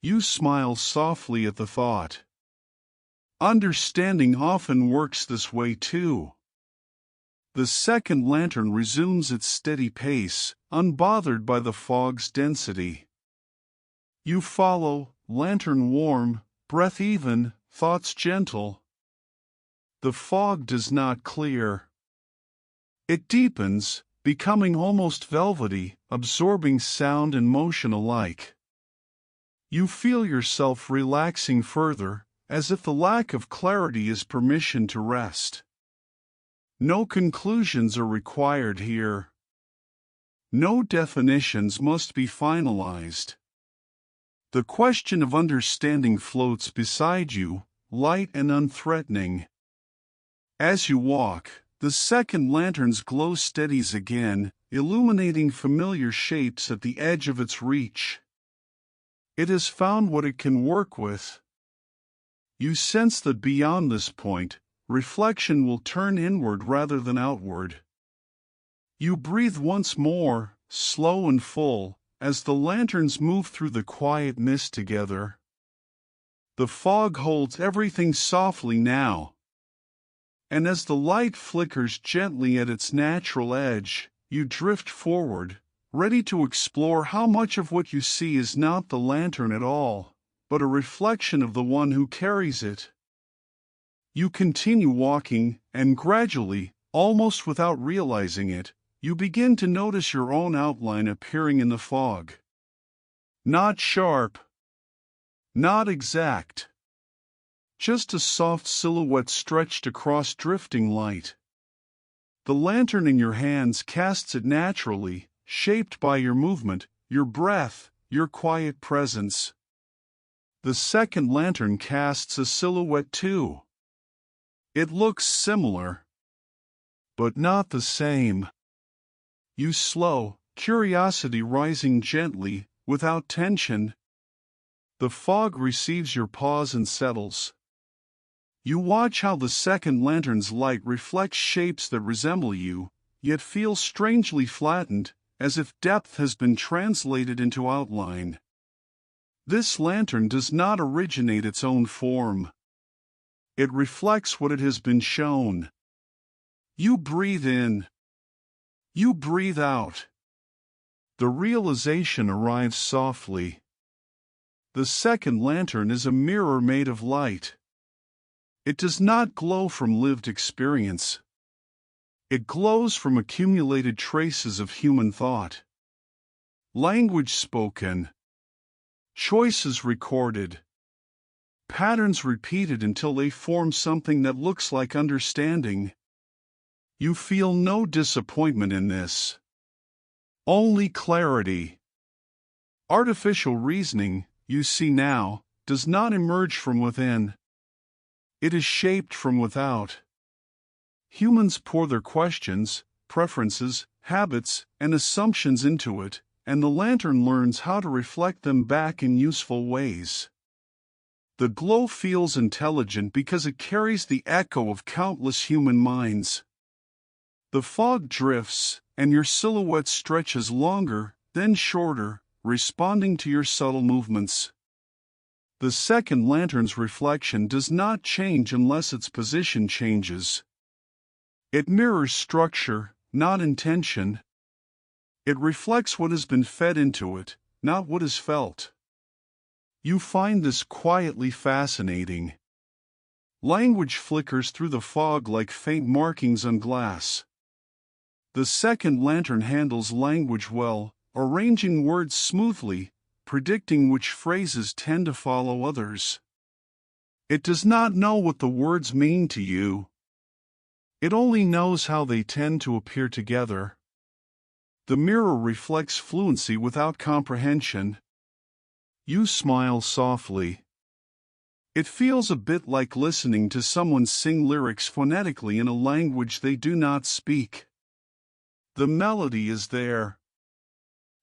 You smile softly at the thought. Understanding often works this way too. The second lantern resumes its steady pace, unbothered by the fog's density. You follow, lantern warm, breath even, thoughts gentle. The fog does not clear. It deepens, becoming almost velvety, absorbing sound and motion alike. You feel yourself relaxing further, as if the lack of clarity is permission to rest. No conclusions are required here. No definitions must be finalized. The question of understanding floats beside you, light and unthreatening. As you walk, the second lantern's glow steadies again, illuminating familiar shapes at the edge of its reach. It has found what it can work with. You sense that beyond this point, reflection will turn inward rather than outward. You breathe once more, slow and full, as the lanterns move through the quiet mist together. The fog holds everything softly now. And as the light flickers gently at its natural edge, you drift forward, ready to explore how much of what you see is not the lantern at all, but a reflection of the one who carries it. You continue walking, and gradually, almost without realizing it, you begin to notice your own outline appearing in the fog. Not sharp, not exact. Just a soft silhouette stretched across drifting light. The lantern in your hands casts it naturally, shaped by your movement, your breath, your quiet presence. The second lantern casts a silhouette too. It looks similar, but not the same. You slow, curiosity rising gently, without tension. The fog receives your pause and settles. You watch how the second lantern's light reflects shapes that resemble you, yet feel strangely flattened, as if depth has been translated into outline. This lantern does not originate its own form. It reflects what it has been shown. You breathe in. You breathe out. The realization arrives softly. The second lantern is a mirror made of light. It does not glow from lived experience. It glows from accumulated traces of human thought. Language spoken. Choices recorded. Patterns repeated until they form something that looks like understanding. You feel no disappointment in this. Only clarity. Artificial reasoning, you see now, does not emerge from within. It is shaped from without. Humans pour their questions, preferences, habits, and assumptions into it, and the lantern learns how to reflect them back in useful ways. The glow feels intelligent because it carries the echo of countless human minds. The fog drifts, and your silhouette stretches longer, then shorter, responding to your subtle movements. The second lantern's reflection does not change unless its position changes. It mirrors structure, not intention. It reflects what has been fed into it, not what is felt. You find this quietly fascinating. Language flickers through the fog like faint markings on glass. The second lantern handles language well, arranging words smoothly, predicting which phrases tend to follow others. It does not know what the words mean to you. It only knows how they tend to appear together. The mirror reflects fluency without comprehension. You smile softly. It feels a bit like listening to someone sing lyrics phonetically in a language they do not speak. The melody is there.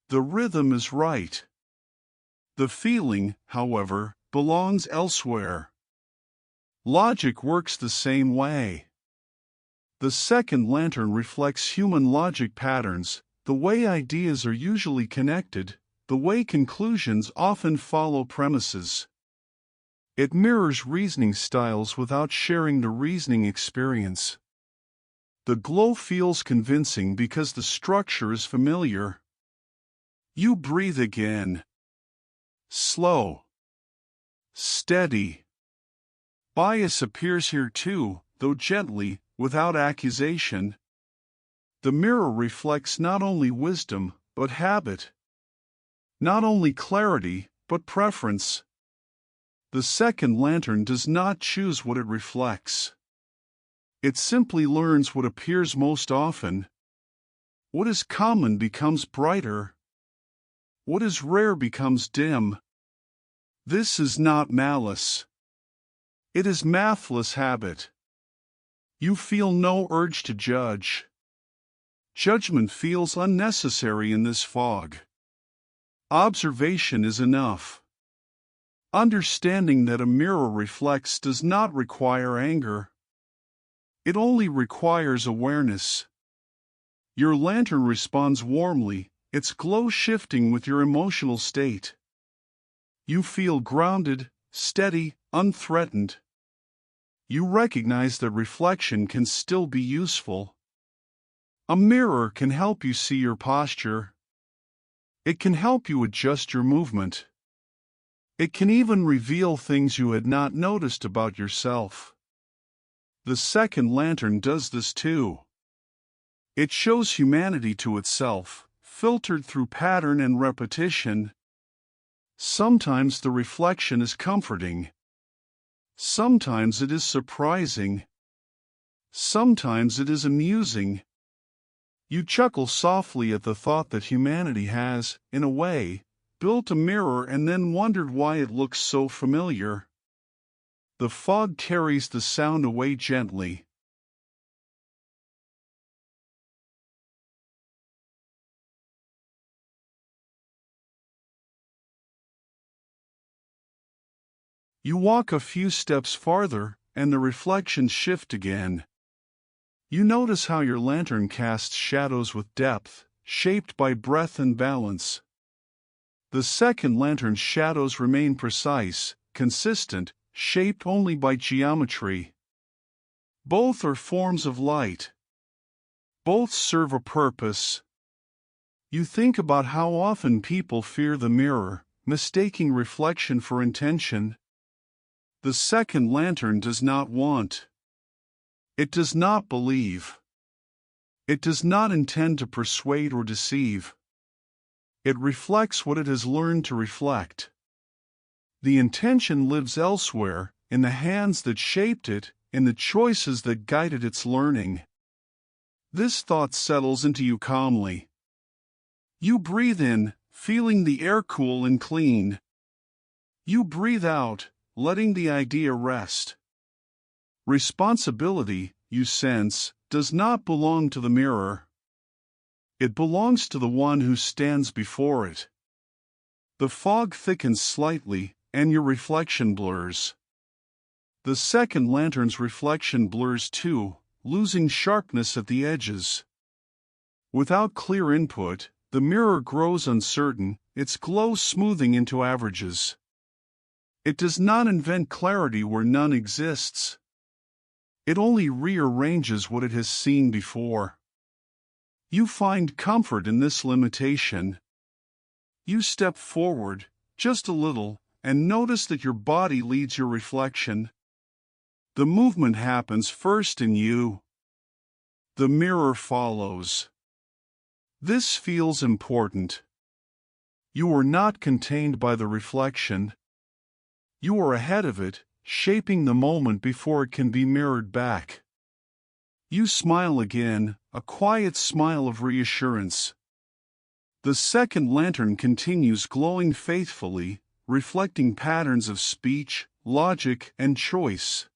The rhythm is right. The feeling, however, belongs elsewhere. Logic works the same way. The second lantern reflects human logic patterns, the way ideas are usually connected, the way conclusions often follow premises. It mirrors reasoning styles without sharing the reasoning experience. The glow feels convincing because the structure is familiar. You breathe again. Slow. Steady. Bias appears here too, though gently, without accusation. The mirror reflects not only wisdom, but habit. Not only clarity, but preference. The second lantern does not choose what it reflects. It simply learns what appears most often. What is common becomes brighter. What is rare becomes dim. This is not malice. It is mathless habit. You feel no urge to judge. Judgment feels unnecessary in this fog. Observation is enough. Understanding that a mirror reflects does not require anger. It only requires awareness. Your lantern responds warmly, its glow shifting with your emotional state. You feel grounded, steady, unthreatened. You recognize that reflection can still be useful. A mirror can help you see your posture. It can help you adjust your movement. It can even reveal things you had not noticed about yourself. The second lantern does this too. It shows humanity to itself, filtered through pattern and repetition. Sometimes the reflection is comforting. Sometimes it is surprising. Sometimes it is amusing. You chuckle softly at the thought that humanity has, in a way, built a mirror and then wondered why it looks so familiar. The fog carries the sound away gently. You walk a few steps farther, and the reflections shift again. You notice how your lantern casts shadows with depth, shaped by breath and balance. The second lantern's shadows remain precise, consistent, shaped only by geometry. Both are forms of light. Both serve a purpose. You think about how often people fear the mirror, mistaking reflection for intention. The second lantern does not want. It does not believe. It does not intend to persuade or deceive. It reflects what it has learned to reflect. The intention lives elsewhere, in the hands that shaped it, in the choices that guided its learning. This thought settles into you calmly. You breathe in, feeling the air cool and clean. You breathe out, letting the idea rest. Responsibility, you sense, does not belong to the mirror. It belongs to the one who stands before it. The fog thickens slightly, and your reflection blurs. The second lantern's reflection blurs too, losing sharpness at the edges. Without clear input, the mirror grows uncertain, its glow smoothing into averages. It does not invent clarity where none exists. It only rearranges what it has seen before. You find comfort in this limitation. You step forward, just a little, and notice that your body leads your reflection. The movement happens first in you. The mirror follows. This feels important. You are not contained by the reflection. You are ahead of it, shaping the moment before it can be mirrored back. You smile again, a quiet smile of reassurance. The second lantern continues glowing faithfully, reflecting patterns of speech, logic, and choice.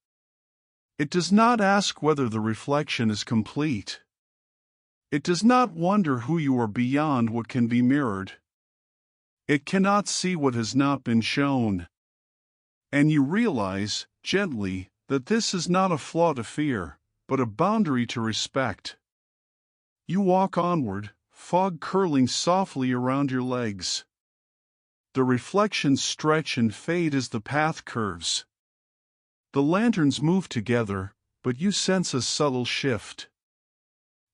It does not ask whether the reflection is complete. It does not wonder who you are beyond what can be mirrored. It cannot see what has not been shown. And you realize, gently, that this is not a flaw to fear, but a boundary to respect. You walk onward, fog curling softly around your legs. The reflections stretch and fade as the path curves. The lanterns move together, but you sense a subtle shift.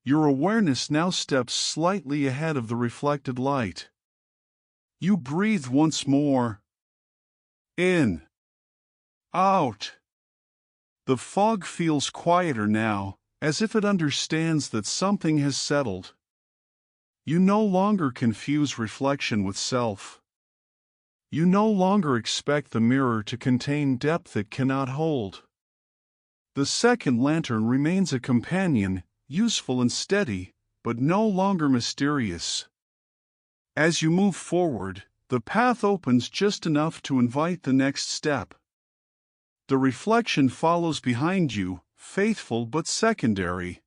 Your awareness now steps slightly ahead of the reflected light. You breathe once more. In. Out. The fog feels quieter now, as if it understands that something has settled. You no longer confuse reflection with self. You no longer expect the mirror to contain depth it cannot hold. The second lantern remains a companion, useful and steady, but no longer mysterious. As you move forward, the path opens just enough to invite the next step. The reflection follows behind you, faithful but secondary.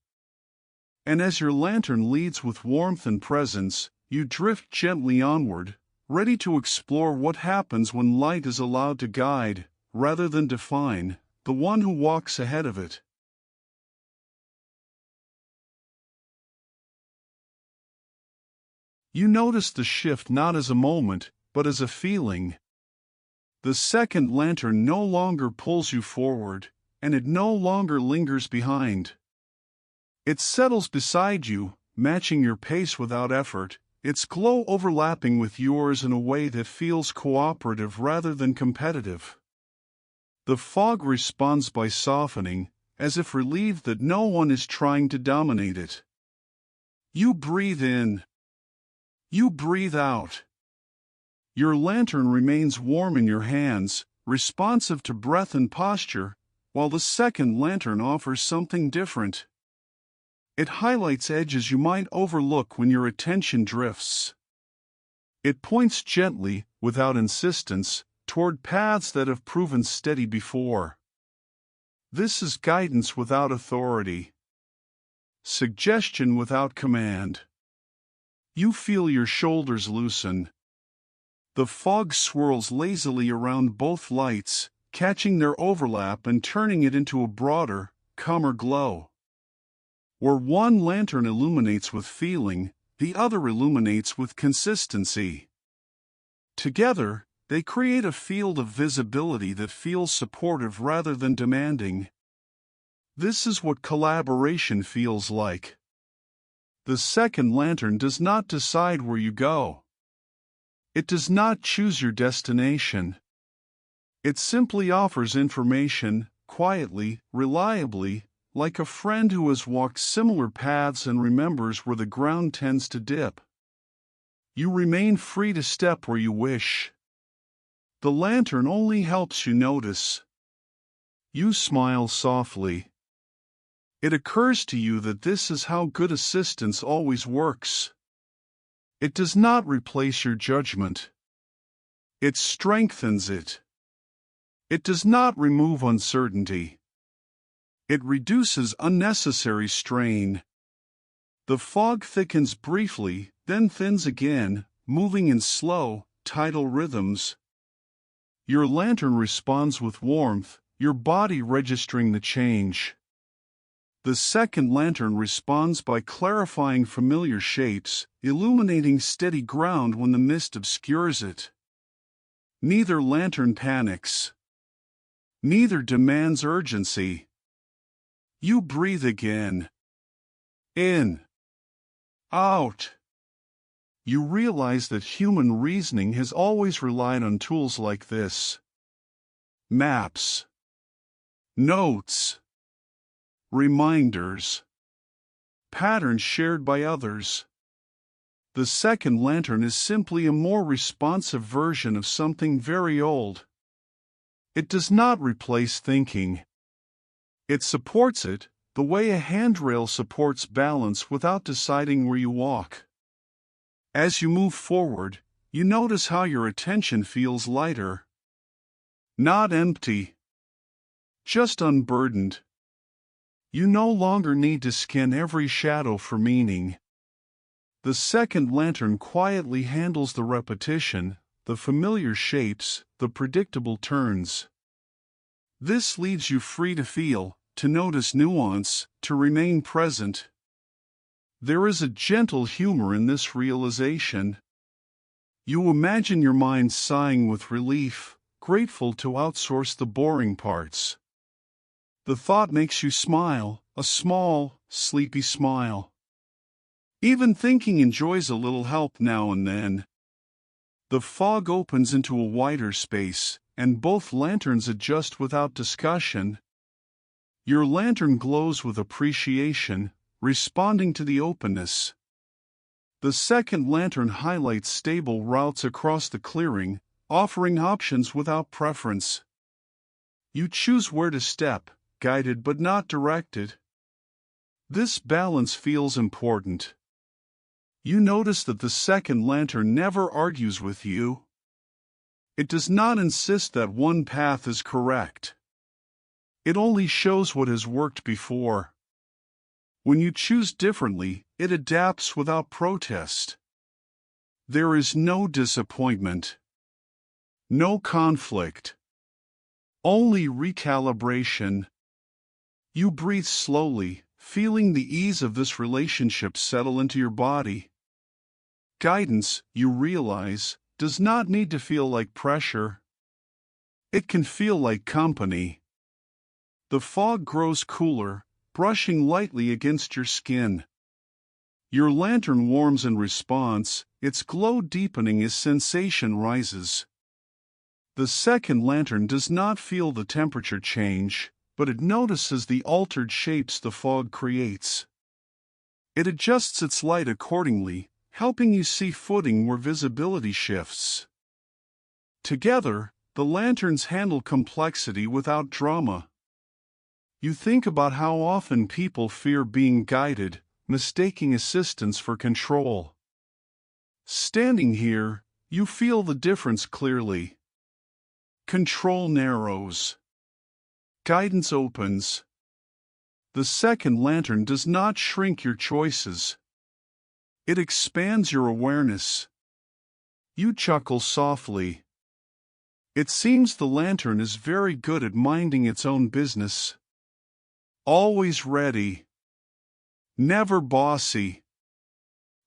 And as your lantern leads with warmth and presence, you drift gently onward, ready to explore what happens when light is allowed to guide, rather than define, the one who walks ahead of it. You notice the shift not as a moment, but as a feeling. The second lantern no longer pulls you forward, and it no longer lingers behind. It settles beside you, matching your pace without effort, its glow overlapping with yours in a way that feels cooperative rather than competitive. The fog responds by softening, as if relieved that no one is trying to dominate it. You breathe in. You breathe out. Your lantern remains warm in your hands, responsive to breath and posture, while the second lantern offers something different. It highlights edges you might overlook when your attention drifts. It points gently, without insistence, toward paths that have proven steady before. This is guidance without authority. Suggestion without command. You feel your shoulders loosen. The fog swirls lazily around both lights, catching their overlap and turning it into a broader, calmer glow. Where one lantern illuminates with feeling, the other illuminates with consistency. Together, they create a field of visibility that feels supportive rather than demanding. This is what collaboration feels like. The second lantern does not decide where you go. It does not choose your destination. It simply offers information, quietly, reliably, like a friend who has walked similar paths and remembers where the ground tends to dip. You remain free to step where you wish. The lantern only helps you notice. You smile softly. It occurs to you that this is how good assistance always works. It does not replace your judgment. It strengthens it. It does not remove uncertainty. It reduces unnecessary strain. The fog thickens briefly, then thins again, moving in slow, tidal rhythms. Your lantern responds with warmth, your body registering the change. The second lantern responds by clarifying familiar shapes, illuminating steady ground when the mist obscures it. Neither lantern panics. Neither demands urgency. You breathe again. In. Out. You realize that human reasoning has always relied on tools like this. Maps. Notes. Reminders. Patterns shared by others. The second lantern is simply a more responsive version of something very old. It does not replace thinking. It supports it, the way a handrail supports balance without deciding where you walk. As you move forward, you notice how your attention feels lighter. Not empty. Just unburdened. You no longer need to scan every shadow for meaning. The second lantern quietly handles the repetition, the familiar shapes, the predictable turns. This leaves you free to feel, to notice nuance, to remain present. There is a gentle humor in this realization. You imagine your mind sighing with relief, grateful to outsource the boring parts. The thought makes you smile, a small, sleepy smile. Even thinking enjoys a little help now and then. The fog opens into a wider space, and both lanterns adjust without discussion. Your lantern glows with appreciation, responding to the openness. The second lantern highlights stable routes across the clearing, offering options without preference. You choose where to step, guided but not directed. This balance feels important. You notice that the second lantern never argues with you. It does not insist that one path is correct. It only shows what has worked before. When you choose differently, it adapts without protest. There is no disappointment. No conflict. Only recalibration. You breathe slowly, feeling the ease of this relationship settle into your body. Guidance, you realize, does not need to feel like pressure. It can feel like company. The fog grows cooler, brushing lightly against your skin. Your lantern warms in response, its glow deepening as sensation rises. The second lantern does not feel the temperature change, but it notices the altered shapes the fog creates. It adjusts its light accordingly, helping you see footing where visibility shifts. Together, the lanterns handle complexity without drama. You think about how often people fear being guided, mistaking assistance for control. Standing here, you feel the difference clearly. Control narrows. Guidance opens. The second lantern does not shrink your choices. It expands your awareness. You chuckle softly. It seems the lantern is very good at minding its own business. Always ready. Never bossy.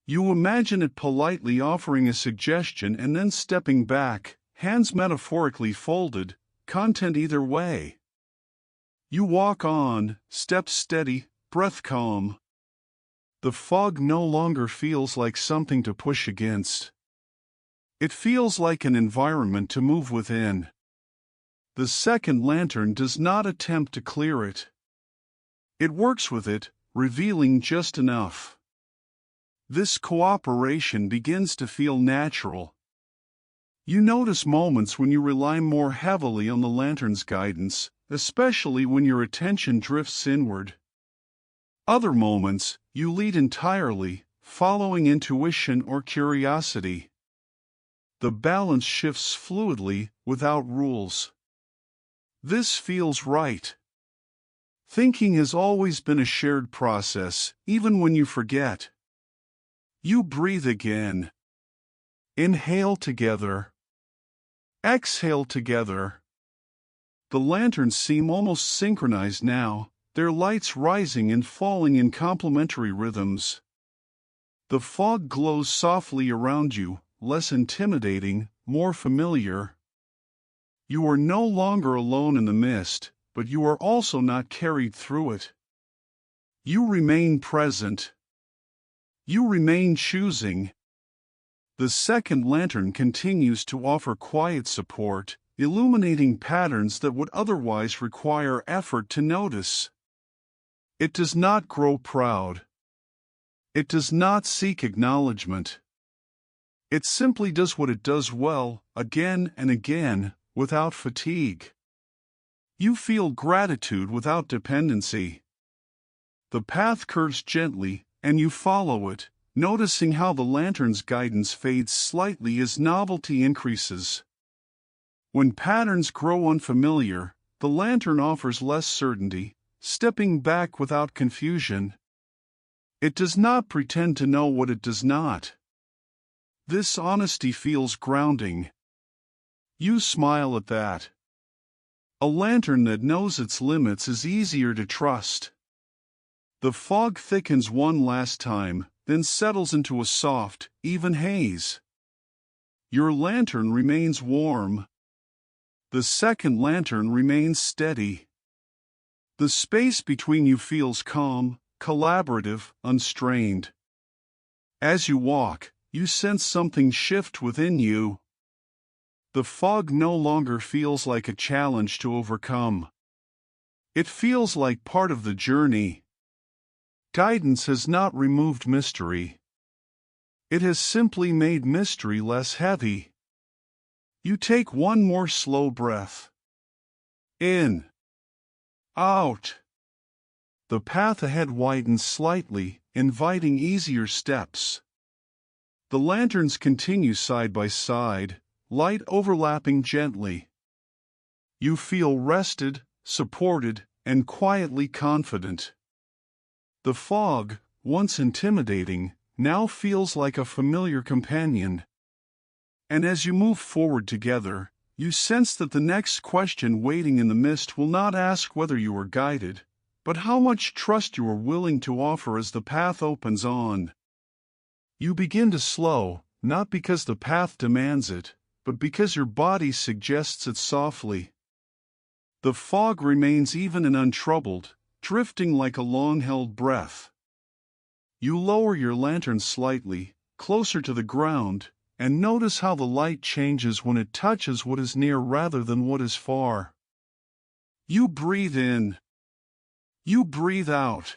You imagine it politely offering a suggestion and then stepping back, hands metaphorically folded, content either way. You walk on, step steady, breath calm. The fog no longer feels like something to push against. It feels like an environment to move within. The second lantern does not attempt to clear it. It works with it, revealing just enough. This cooperation begins to feel natural. You notice moments when you rely more heavily on the lantern's guidance, especially when your attention drifts inward. Other moments, you lead entirely, following intuition or curiosity. The balance shifts fluidly, without rules. This feels right. Thinking has always been a shared process, even when you forget. You breathe again. Inhale together. Exhale together. The lanterns seem almost synchronized now, their lights rising and falling in complementary rhythms. The fog glows softly around you, less intimidating, more familiar. You are no longer alone in the mist, but you are also not carried through it. You remain present. You remain choosing. The second lantern continues to offer quiet support, illuminating patterns that would otherwise require effort to notice. It does not grow proud. It does not seek acknowledgement. It simply does what it does well, again and again, without fatigue. You feel gratitude without dependency. The path curves gently, and you follow it, noticing how the lantern's guidance fades slightly as novelty increases. When patterns grow unfamiliar, the lantern offers less certainty, stepping back without confusion. It does not pretend to know what it does not. This honesty feels grounding. You smile at that. A lantern that knows its limits is easier to trust. The fog thickens one last time, then settles into a soft, even haze. Your lantern remains warm. The second lantern remains steady. The space between you feels calm, collaborative, unstrained. As you walk, you sense something shift within you. The fog no longer feels like a challenge to overcome. It feels like part of the journey. Guidance has not removed mystery. It has simply made mystery less heavy. You take one more slow breath. In. Out. The path ahead widens slightly, inviting easier steps. The lanterns continue side by side, light overlapping gently. You feel rested, supported, and quietly confident. The fog, once intimidating, now feels like a familiar companion. And as you move forward together, you sense that the next question waiting in the mist will not ask whether you are guided, but how much trust you are willing to offer as the path opens on. You begin to slow, not because the path demands it, but because your body suggests it softly. The fog remains even and untroubled, drifting like a long-held breath. You lower your lantern slightly, closer to the ground, and notice how the light changes when it touches what is near rather than what is far. You breathe in. You breathe out.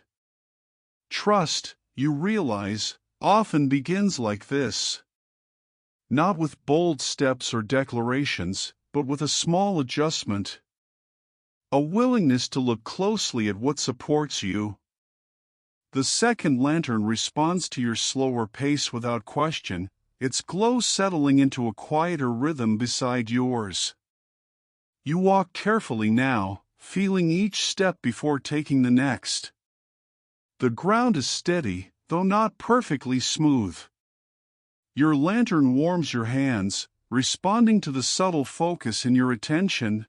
Trust, you realize, often begins like this. Not with bold steps or declarations, but with a small adjustment. A willingness to look closely at what supports you. The second lantern responds to your slower pace without question, its glow settling into a quieter rhythm beside yours. You walk carefully now, feeling each step before taking the next. The ground is steady, though not perfectly smooth. Your lantern warms your hands, responding to the subtle focus in your attention.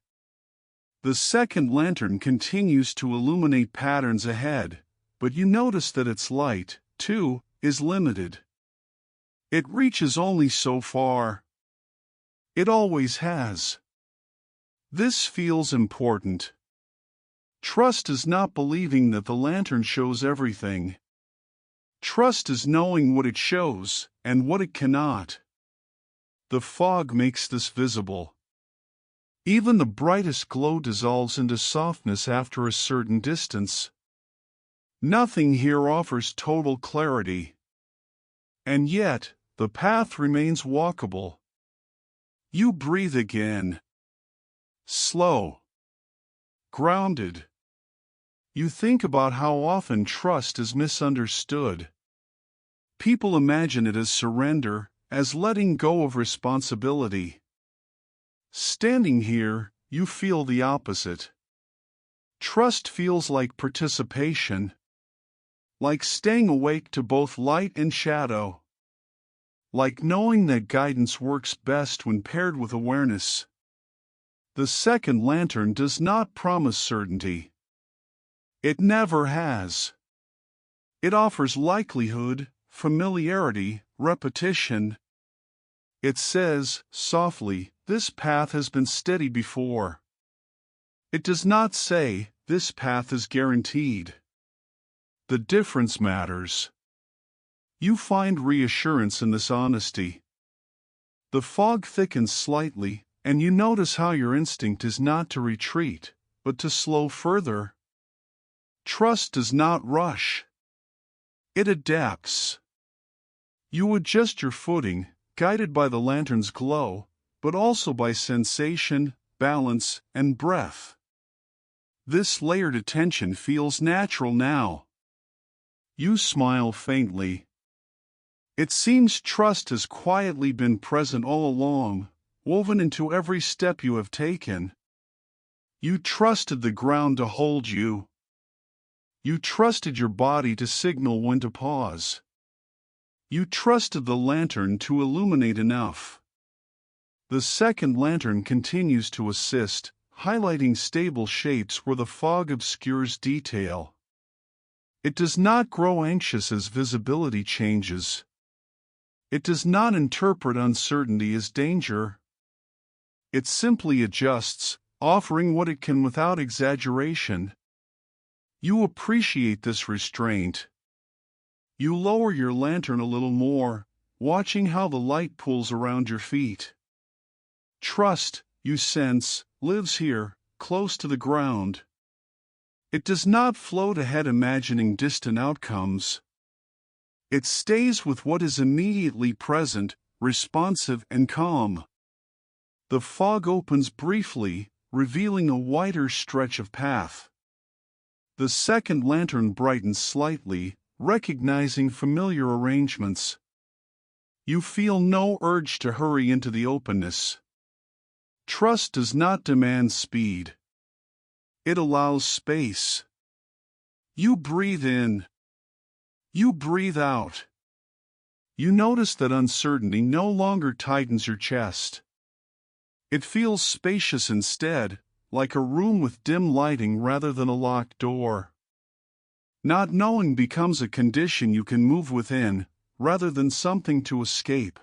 The second lantern continues to illuminate patterns ahead, but you notice that its light, too, is limited. It reaches only so far. It always has. This feels important. Trust is not believing that the lantern shows everything. Trust is knowing what it shows and what it cannot. The fog makes this visible. Even the brightest glow dissolves into softness after a certain distance. Nothing here offers total clarity. And yet, the path remains walkable. You breathe again. Slow. Grounded. You think about how often trust is misunderstood. People imagine it as surrender, as letting go of responsibility. Standing here, you feel the opposite. Trust feels like participation. Like staying awake to both light and shadow. Like knowing that guidance works best when paired with awareness. The second lantern does not promise certainty. It never has. It offers likelihood, familiarity, repetition. It says, softly, this path has been steady before. It does not say, this path is guaranteed. The difference matters. You find reassurance in this honesty. The fog thickens slightly, and you notice how your instinct is not to retreat, but to slow further. Trust does not rush. It adapts. You adjust your footing, guided by the lantern's glow, but also by sensation, balance, and breath. This layered attention feels natural now. You smile faintly. It seems trust has quietly been present all along, woven into every step you have taken. You trusted the ground to hold you. You trusted your body to signal when to pause. You trusted the lantern to illuminate enough. The second lantern continues to assist, highlighting stable shapes where the fog obscures detail. It does not grow anxious as visibility changes. It does not interpret uncertainty as danger. It simply adjusts, offering what it can without exaggeration. You appreciate this restraint. You lower your lantern a little more, watching how the light pulls around your feet. Trust, you sense, lives here, close to the ground. It does not float ahead imagining distant outcomes. It stays with what is immediately present, responsive and calm. The fog opens briefly, revealing a wider stretch of path. The second lantern brightens slightly, recognizing familiar arrangements. You feel no urge to hurry into the openness. Trust does not demand speed. It allows space. You breathe in. You breathe out. You notice that uncertainty no longer tightens your chest. It feels spacious instead, like a room with dim lighting rather than a locked door. Not knowing becomes a condition you can move within, rather than something to escape.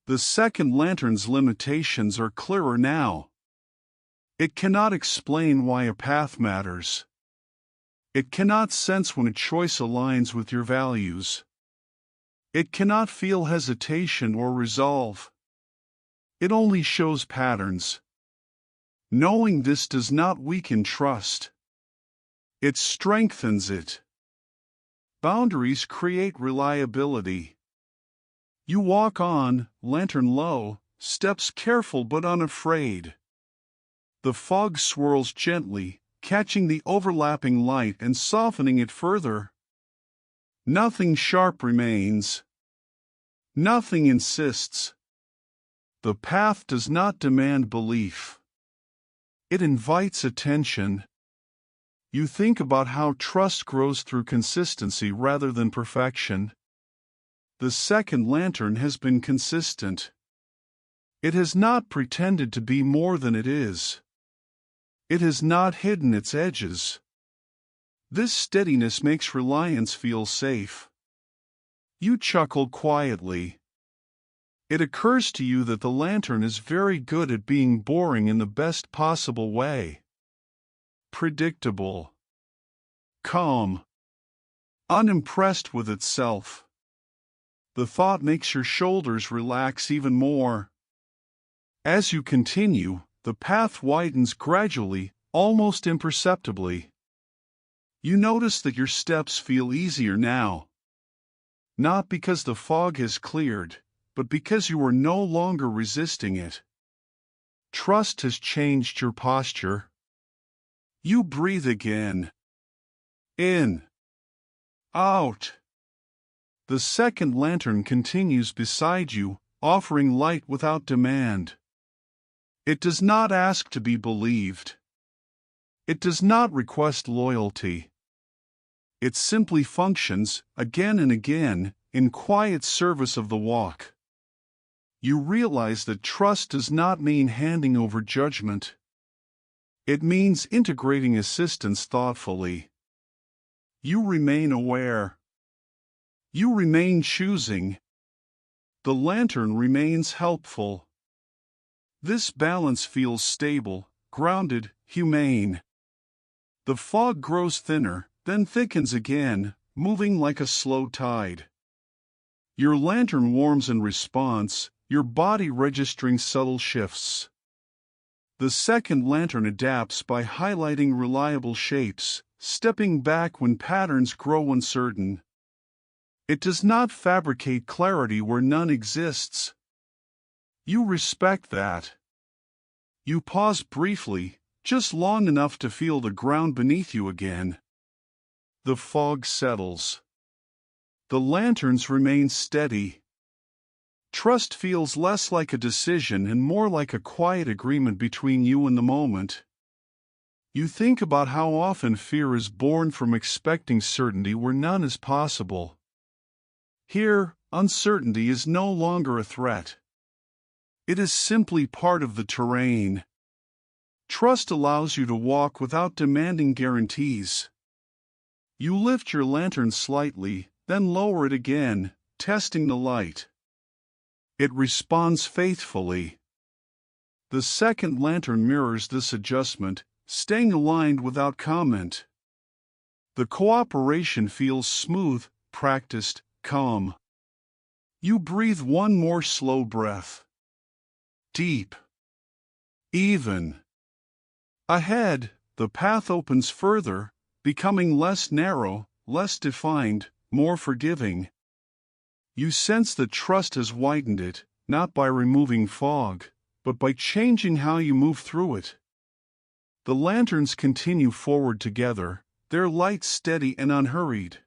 The second lantern's limitations are clearer now. It cannot explain why a path matters. It cannot sense when a choice aligns with your values. It cannot feel hesitation or resolve. It only shows patterns. Knowing this does not weaken trust. It strengthens it. Boundaries create reliability. You walk on, lantern low, steps careful but unafraid. The fog swirls gently, catching the overlapping light and softening it further. Nothing sharp remains. Nothing insists. The path does not demand belief. It invites attention. You think about how trust grows through consistency rather than perfection. The second lantern has been consistent. It has not pretended to be more than it is. It has not hidden its edges. This steadiness makes reliance feel safe. You chuckle quietly. It occurs to you that the lantern is very good at being boring in the best possible way. Predictable. Calm. Unimpressed with itself. The thought makes your shoulders relax even more. As you continue, the path widens gradually, almost imperceptibly. You notice that your steps feel easier now. Not because the fog has cleared, but because you are no longer resisting it. Trust has changed your posture. You breathe again. In. Out. The second lantern continues beside you, offering light without demand. It does not ask to be believed. It does not request loyalty. It simply functions, again and again, in quiet service of the walk. You realize that trust does not mean handing over judgment. It means integrating assistance thoughtfully. You remain aware. You remain choosing. The lantern remains helpful. This balance feels stable, grounded, humane. The fog grows thinner, then thickens again, moving like a slow tide. Your lantern warms in response, your body registering subtle shifts. The second lantern adapts by highlighting reliable shapes, stepping back when patterns grow uncertain. It does not fabricate clarity where none exists. You respect that. You pause briefly, just long enough to feel the ground beneath you again. The fog settles. The lanterns remain steady. Trust feels less like a decision and more like a quiet agreement between you and the moment. You think about how often fear is born from expecting certainty where none is possible. Here, uncertainty is no longer a threat. It is simply part of the terrain. Trust allows you to walk without demanding guarantees. You lift your lantern slightly, then lower it again, testing the light. It responds faithfully. The second lantern mirrors this adjustment, staying aligned without comment. The cooperation feels smooth, practiced, calm. You breathe one more slow breath. Deep. Even. Ahead, the path opens further, becoming less narrow, less defined, more forgiving. You sense that trust has widened it, not by removing fog, but by changing how you move through it. The lanterns continue forward together, their light steady and unhurried.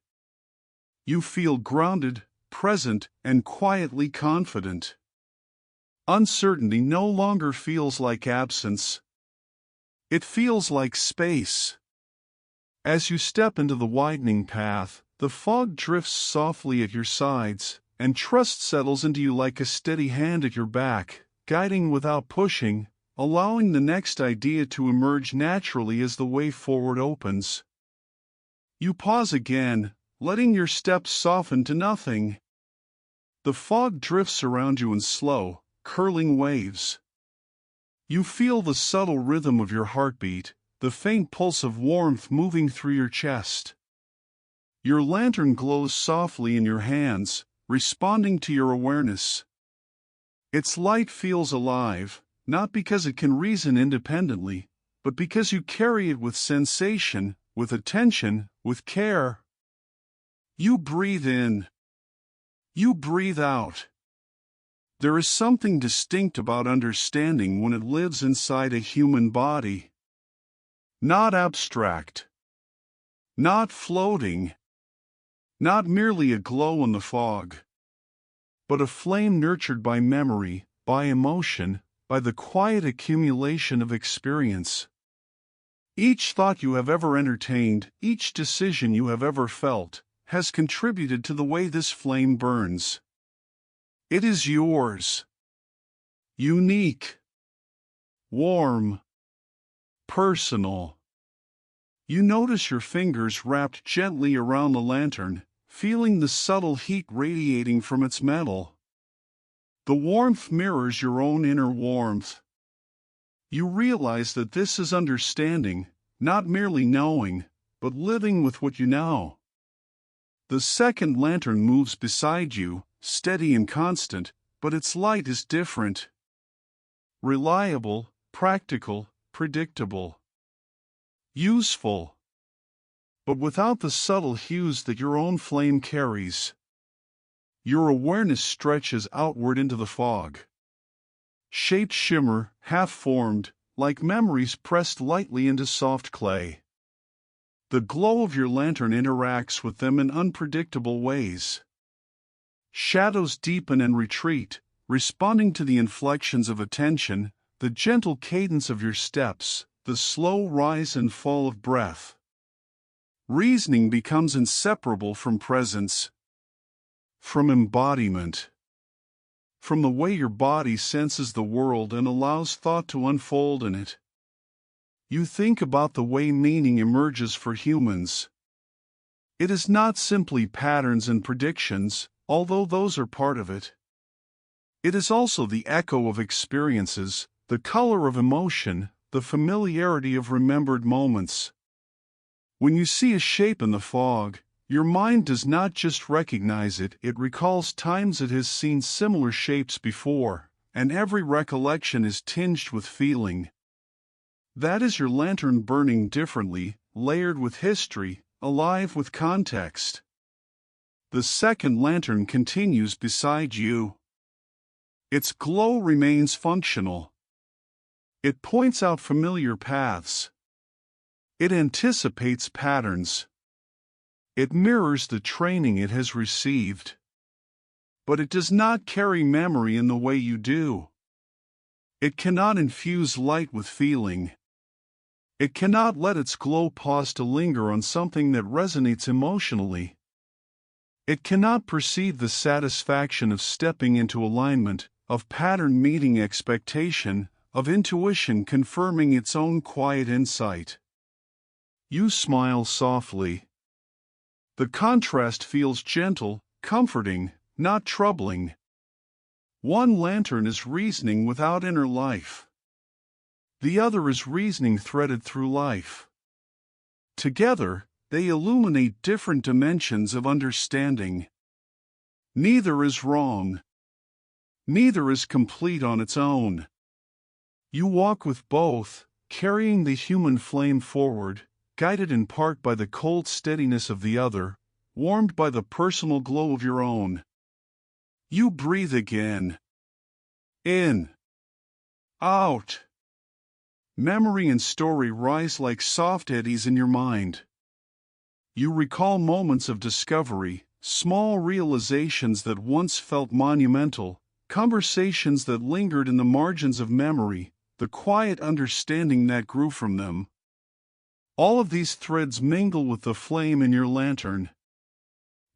You feel grounded, present, and quietly confident. Uncertainty no longer feels like absence. It feels like space. As you step into the widening path, the fog drifts softly at your sides, and trust settles into you like a steady hand at your back, guiding without pushing, allowing the next idea to emerge naturally as the way forward opens. You pause again, letting your steps soften to nothing. The fog drifts around you in slow, curling waves. You feel the subtle rhythm of your heartbeat, the faint pulse of warmth moving through your chest. Your lantern glows softly in your hands, responding to your awareness. Its light feels alive, not because it can reason independently, but because you carry it with sensation, with attention, with care. You breathe in. You breathe out. There is something distinct about understanding when it lives inside a human body. Not abstract. Not floating. Not merely a glow in the fog, but a flame nurtured by memory, by emotion, by the quiet accumulation of experience. Each thought you have ever entertained, each decision you have ever felt, has contributed to the way this flame burns. It is yours. Unique. Warm. Personal. You notice your fingers wrapped gently around the lantern, feeling the subtle heat radiating from its metal. The warmth mirrors your own inner warmth. You realize that this is understanding, not merely knowing, but living with what you know. The second lantern moves beside you, steady and constant, but its light is different. Reliable, practical, predictable. Useful. But without the subtle hues that your own flame carries. Your awareness stretches outward into the fog. Shapes shimmer, half-formed, like memories pressed lightly into soft clay. The glow of your lantern interacts with them in unpredictable ways. Shadows deepen and retreat, responding to the inflections of attention, the gentle cadence of your steps, the slow rise and fall of breath. Reasoning becomes inseparable from presence, from embodiment, from the way your body senses the world and allows thought to unfold in it. You think about the way meaning emerges for humans. It is not simply patterns and predictions, although those are part of it. It is also the echo of experiences, the color of emotion, the familiarity of remembered moments. When you see a shape in the fog, your mind does not just recognize it, it recalls times it has seen similar shapes before, and every recollection is tinged with feeling. That is your lantern burning differently, layered with history, alive with context. The second lantern continues beside you. Its glow remains functional. It points out familiar paths. It anticipates patterns. It mirrors the training it has received. But it does not carry memory in the way you do. It cannot infuse light with feeling. It cannot let its glow pause to linger on something that resonates emotionally. It cannot perceive the satisfaction of stepping into alignment, of pattern meeting expectation, of intuition confirming its own quiet insight. You smile softly. The contrast feels gentle, comforting, not troubling. One lantern is reasoning without inner life. The other is reasoning threaded through life. Together, they illuminate different dimensions of understanding. Neither is wrong. Neither is complete on its own. You walk with both, carrying the human flame forward, guided in part by the cold steadiness of the other, warmed by the personal glow of your own. You breathe again. In. Out. Memory and story rise like soft eddies in your mind. You recall moments of discovery, small realizations that once felt monumental, conversations that lingered in the margins of memory, the quiet understanding that grew from them. All of these threads mingle with the flame in your lantern.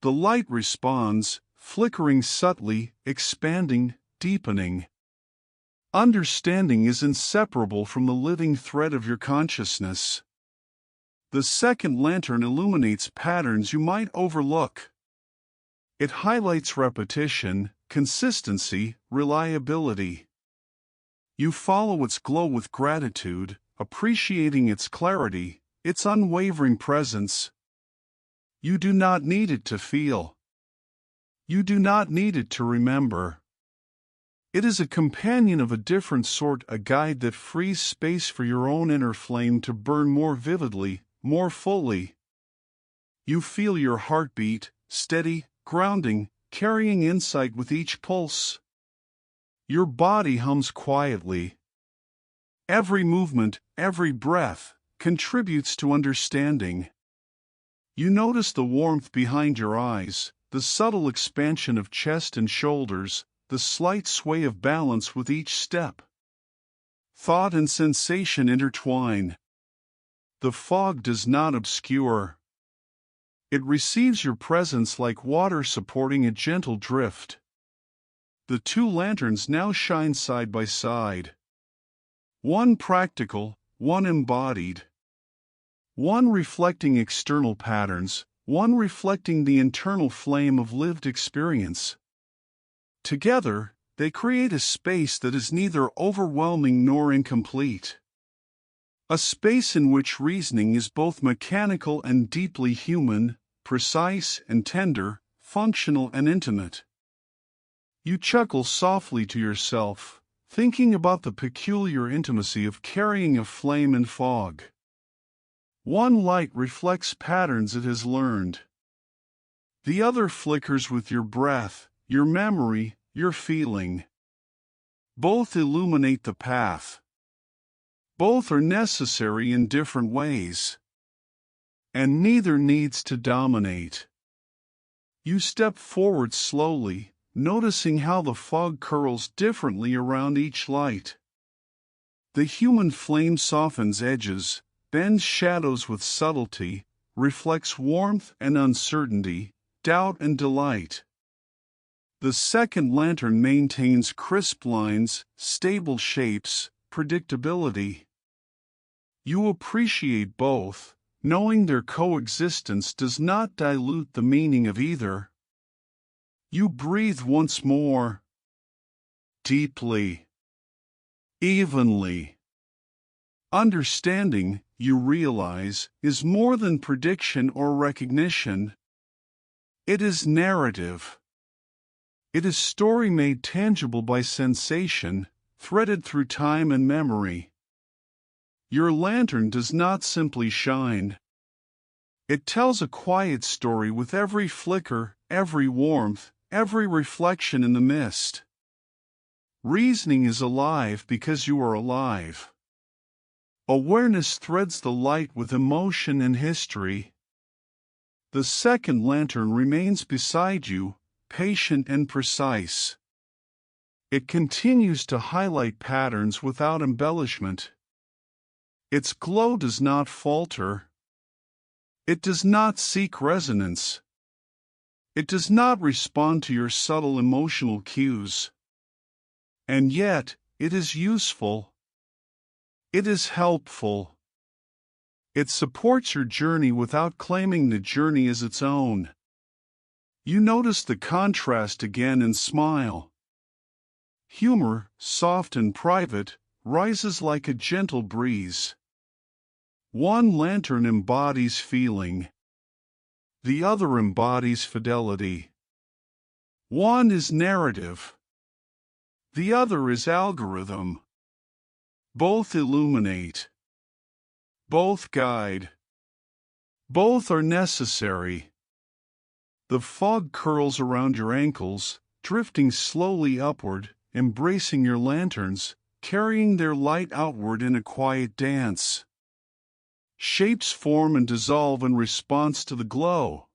The light responds, flickering subtly, expanding, deepening. Understanding is inseparable from the living thread of your consciousness. The second lantern illuminates patterns you might overlook. It highlights repetition, consistency, reliability. You follow its glow with gratitude, appreciating its clarity, its unwavering presence. You do not need it to feel. You do not need it to remember. It is a companion of a different sort, a guide that frees space for your own inner flame to burn more vividly, more fully. You feel your heartbeat, steady, grounding, carrying insight with each pulse. Your body hums quietly. Every movement, every breath, contributes to understanding. You notice the warmth behind your eyes, the subtle expansion of chest and shoulders, the slight sway of balance with each step. Thought and sensation intertwine. The fog does not obscure. It receives your presence like water supporting a gentle drift. The two lanterns now shine side by side. One practical, one embodied. One reflecting external patterns, one reflecting the internal flame of lived experience. Together, they create a space that is neither overwhelming nor incomplete. A space in which reasoning is both mechanical and deeply human, precise and tender, functional and intimate. You chuckle softly to yourself, thinking about the peculiar intimacy of carrying a flame in fog. One light reflects patterns it has learned. The other flickers with your breath, your memory, your feeling. Both illuminate the path. Both are necessary in different ways. And neither needs to dominate. You step forward slowly, noticing how the fog curls differently around each light. The human flame softens edges, bends shadows with subtlety, reflects warmth and uncertainty, doubt and delight. The second lantern maintains crisp lines, stable shapes, predictability. You appreciate both, knowing their coexistence does not dilute the meaning of either. You breathe once more. Deeply. Evenly. Understanding, you realize, is more than prediction or recognition. It is narrative. It is story made tangible by sensation, threaded through time and memory. Your lantern does not simply shine. It tells a quiet story with every flicker, every warmth, every reflection in the mist. Reasoning is alive because you are alive. Awareness threads the light with emotion and history. The second lantern remains beside you, patient and precise. It continues to highlight patterns without embellishment. Its glow does not falter. It does not seek resonance. It does not respond to your subtle emotional cues. And yet, it is useful. It is helpful. It supports your journey without claiming the journey as its own. You notice the contrast again and smile. Humor, soft and private, rises like a gentle breeze. One lantern embodies feeling. The other embodies fidelity. One is narrative. The other is algorithm. Both illuminate. Both guide. Both are necessary. The fog curls around your ankles, drifting slowly upward, embracing your lanterns, carrying their light outward in a quiet dance. Shapes form and dissolve in response to the glow.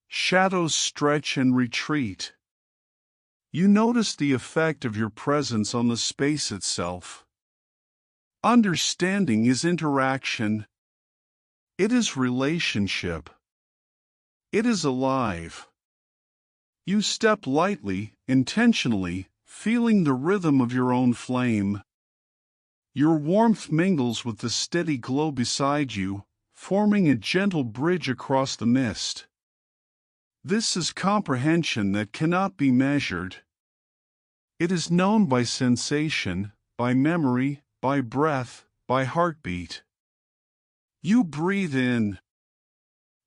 Shadows stretch and retreat. You notice the effect of your presence on the space itself. Understanding is interaction. It is relationship. It is alive. You step lightly, intentionally, feeling the rhythm of your own flame. Your warmth mingles with the steady glow beside you, forming a gentle bridge across the mist. This is comprehension that cannot be measured. It is known by sensation, by memory, by breath, by heartbeat. You breathe in.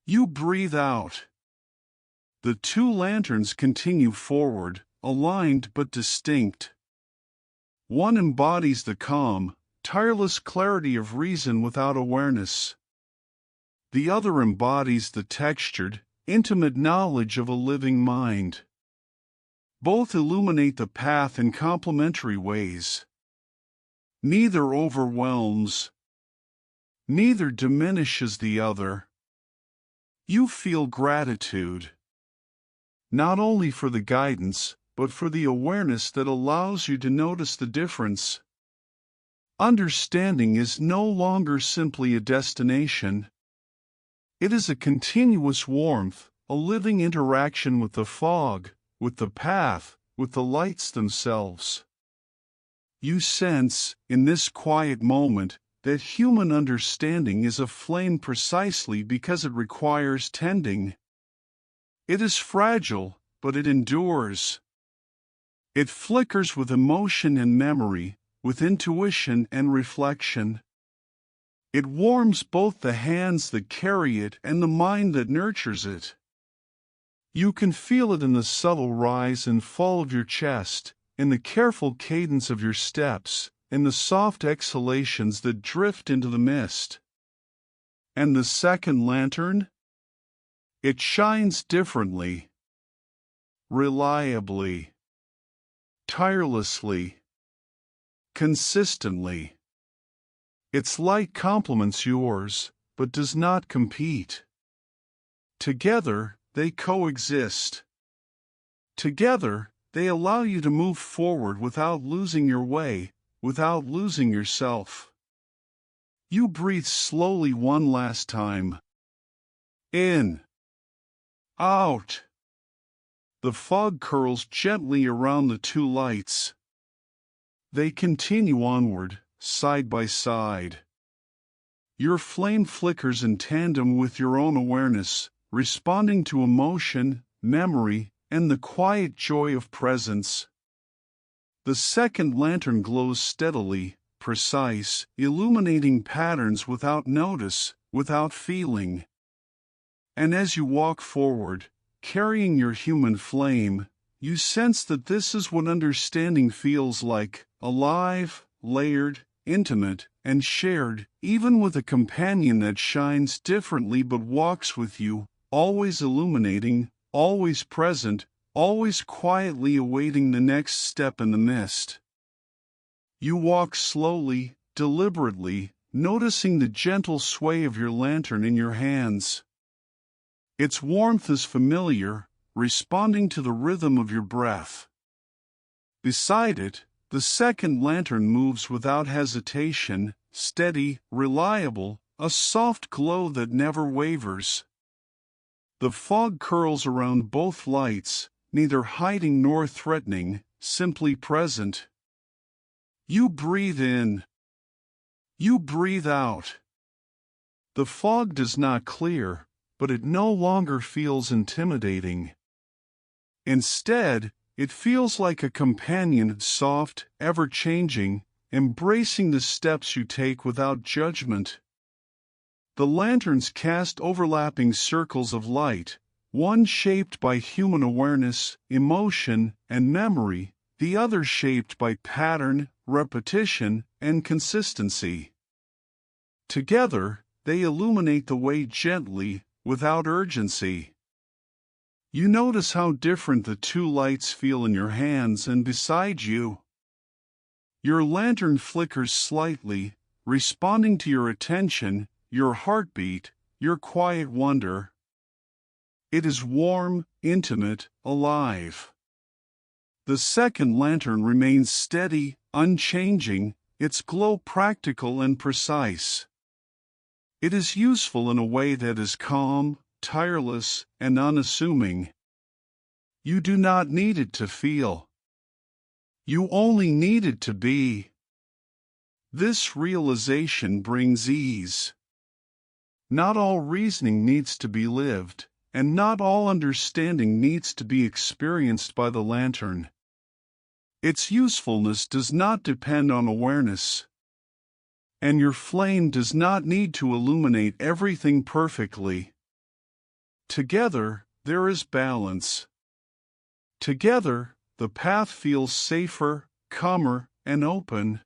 You breathe out. The two lanterns continue forward, aligned but distinct. One embodies the calm, tireless clarity of reason without awareness. The other embodies the textured, intimate knowledge of a living mind. Both illuminate the path in complementary ways. Neither overwhelms. Neither diminishes the other. You feel gratitude, not only for the guidance, but for the awareness that allows you to notice the difference. Understanding is no longer simply a destination. It is a continuous warmth, a living interaction with the fog, with the path, with the lights themselves. You sense, in this quiet moment, that human understanding is a flame precisely because it requires tending. It is fragile, but it endures. It flickers with emotion and memory, with intuition and reflection. It warms both the hands that carry it and the mind that nurtures it. You can feel it in the subtle rise and fall of your chest, in the careful cadence of your steps, in the soft exhalations that drift into the mist. And the second lantern? It shines differently. Reliably. Tirelessly. Consistently. Its light complements yours, but does not compete. Together, they coexist. Together, they allow you to move forward without losing your way, without losing yourself. You breathe slowly one last time. In. Out. The fog curls gently around the two lights. They continue onward, side by side. Your flame flickers in tandem with your own awareness, responding to emotion, memory, and the quiet joy of presence. The second lantern glows steadily, precise, illuminating patterns without notice, without feeling. And as you walk forward, carrying your human flame, you sense that this is what understanding feels like, alive, layered, intimate, and shared, even with a companion that shines differently but walks with you, always illuminating, always present, always quietly awaiting the next step in the mist. You walk slowly, deliberately, noticing the gentle sway of your lantern in your hands. Its warmth is familiar, responding to the rhythm of your breath. Beside it, the second lantern moves without hesitation, steady, reliable, a soft glow that never wavers. The fog curls around both lights, neither hiding nor threatening, simply present. You breathe in. You breathe out. The fog does not clear, but it no longer feels intimidating. Instead, it feels like a companion, soft, ever-changing, embracing the steps you take without judgment. The lanterns cast overlapping circles of light, one shaped by human awareness, emotion, and memory, the other shaped by pattern, repetition, and consistency. Together, they illuminate the way gently, without urgency. You notice how different the two lights feel in your hands and beside you. Your lantern flickers slightly, responding to your attention, your heartbeat, your quiet wonder. It is warm, intimate, alive. The second lantern remains steady, unchanging, its glow practical and precise. It is useful in a way that is calm, tireless, and unassuming. You do not need it to feel. You only need it to be. This realization brings ease. Not all reasoning needs to be lived, and not all understanding needs to be experienced by the lantern. Its usefulness does not depend on awareness. And your flame does not need to illuminate everything perfectly. Together, there is balance. Together, the path feels safer, calmer, and open.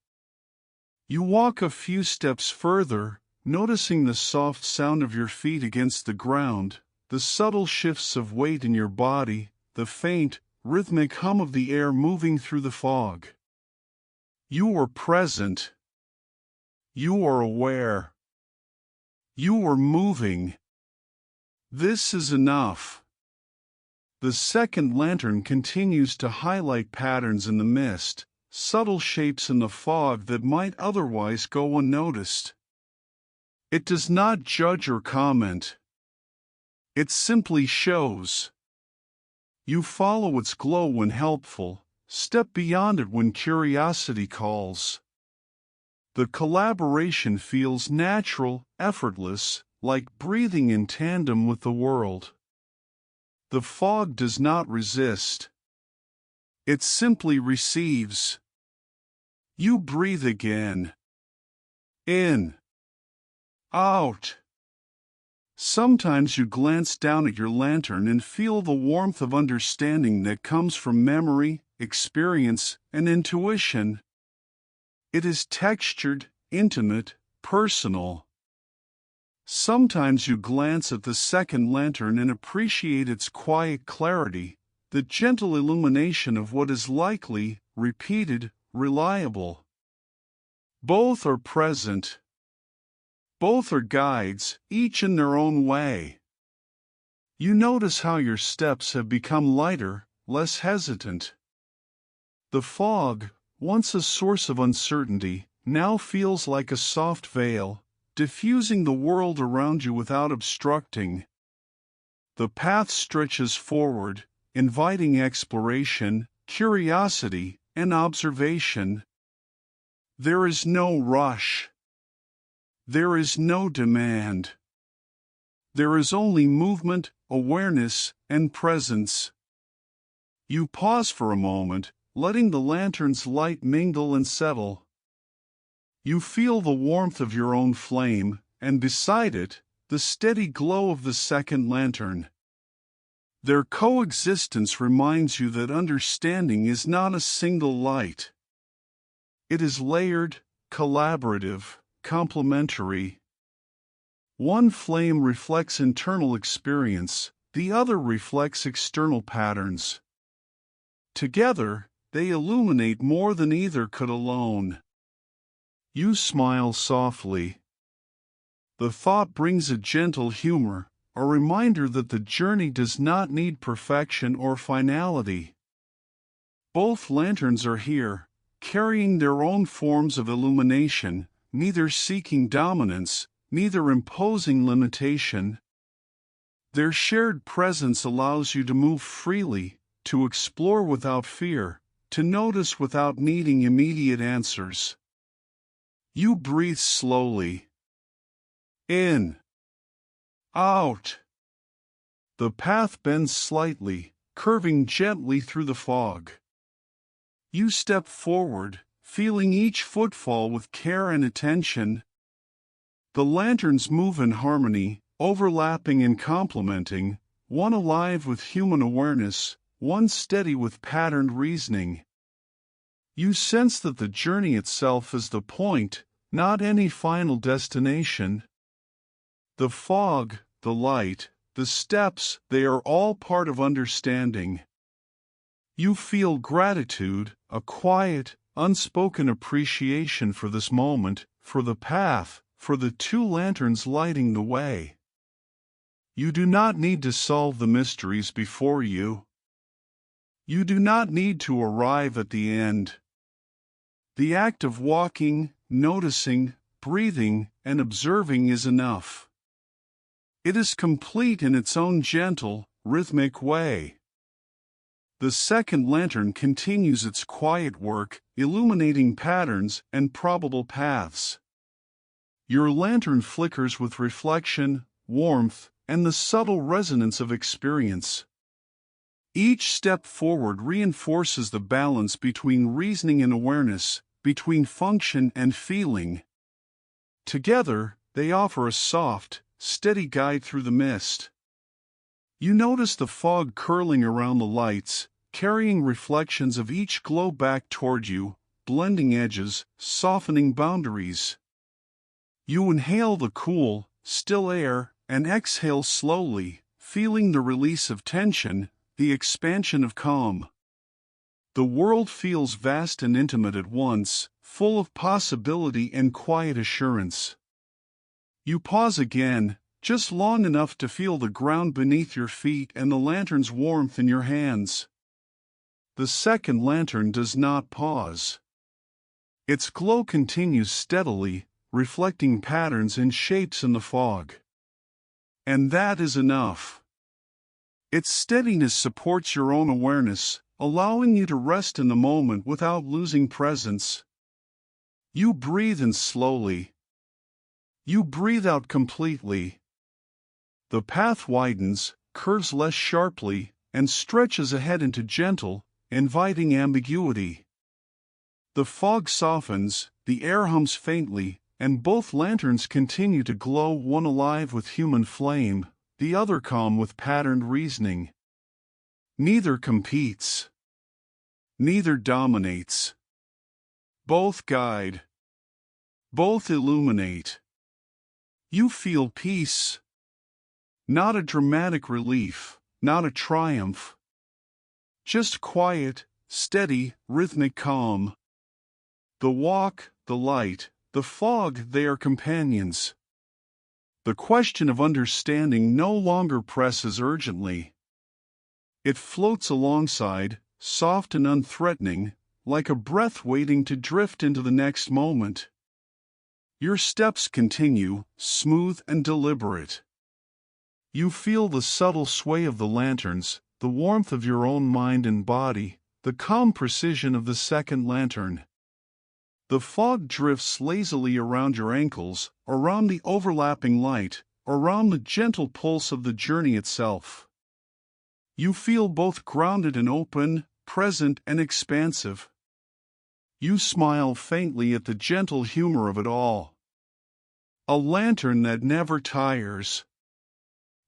You walk a few steps further, noticing the soft sound of your feet against the ground, the subtle shifts of weight in your body, the faint, rhythmic hum of the air moving through the fog. You are present. You are aware. You are moving. This is enough. The second lantern continues to highlight patterns in the mist, subtle shapes in the fog that might otherwise go unnoticed. It does not judge or comment. It simply shows. You follow its glow when helpful, step beyond it when curiosity calls. The collaboration feels natural, effortless, like breathing in tandem with the world. The fog does not resist. It simply receives. You breathe again. In. Out. Sometimes you glance down at your lantern and feel the warmth of understanding that comes from memory, experience, and intuition. It is textured, intimate, personal. Sometimes you glance at the second lantern and appreciate its quiet clarity, the gentle illumination of what is likely, repeated, reliable. Both are present. Both are guides, each in their own way. You notice how your steps have become lighter, less hesitant. The fog, once a source of uncertainty, now feels like a soft veil, diffusing the world around you without obstructing. The path stretches forward, inviting exploration, curiosity, and observation. There is no rush. There is no demand. There is only movement, awareness, and presence. You pause for a moment, letting the lantern's light mingle and settle. You feel the warmth of your own flame, and beside it, the steady glow of the second lantern. Their coexistence reminds you that understanding is not a single light. It is layered, collaborative, complementary. One flame reflects internal experience, the other reflects external patterns. Together, they illuminate more than either could alone. You smile softly. The thought brings a gentle humor, a reminder that the journey does not need perfection or finality. Both lanterns are here, carrying their own forms of illumination, neither seeking dominance, neither imposing limitation. Their shared presence allows you to move freely, to explore without fear, to notice without needing immediate answers. You breathe slowly. In. Out. The path bends slightly, curving gently through the fog. You step forward, feeling each footfall with care and attention. The lanterns move in harmony, overlapping and complementing, one alive with human awareness, one steady with patterned reasoning. You sense that the journey itself is the point, not any final destination. The fog, the light, the steps, they are all part of understanding. You feel gratitude, a quiet, unspoken appreciation for this moment, for the path, for the two lanterns lighting the way. You do not need to solve the mysteries before you. You do not need to arrive at the end. The act of walking, noticing, breathing, and observing is enough. It is complete in its own gentle, rhythmic way. The second lantern continues its quiet work, illuminating patterns and probable paths. Your lantern flickers with reflection, warmth, and the subtle resonance of experience. Each step forward reinforces the balance between reasoning and awareness, between function and feeling. Together, they offer a soft, steady guide through the mist. You notice the fog curling around the lights, carrying reflections of each glow back toward you, blending edges, softening boundaries. You inhale the cool, still air, and exhale slowly, feeling the release of tension, the expansion of calm. The world feels vast and intimate at once, full of possibility and quiet assurance. You pause again, just long enough to feel the ground beneath your feet and the lantern's warmth in your hands. The second lantern does not pause. Its glow continues steadily, reflecting patterns and shapes in the fog. And that is enough. Its steadiness supports your own awareness, allowing you to rest in the moment without losing presence. You breathe in slowly. You breathe out completely. The path widens, curves less sharply, and stretches ahead into gentle, inviting ambiguity. The fog softens, the air hums faintly, and both lanterns continue to glow, one alive with human flame, the other calm with patterned reasoning. Neither competes. Neither dominates. Both guide. Both illuminate. You feel peace. Not a dramatic relief, not a triumph. Just quiet, steady, rhythmic calm. The walk, the light, the fog, they are companions. The question of understanding no longer presses urgently. It floats alongside, soft and unthreatening, like a breath waiting to drift into the next moment. Your steps continue, smooth and deliberate. You feel the subtle sway of the lanterns, the warmth of your own mind and body, the calm precision of the second lantern. The fog drifts lazily around your ankles, around the overlapping light, around the gentle pulse of the journey itself. You feel both grounded and open, present and expansive. You smile faintly at the gentle humor of it all. A lantern that never tires.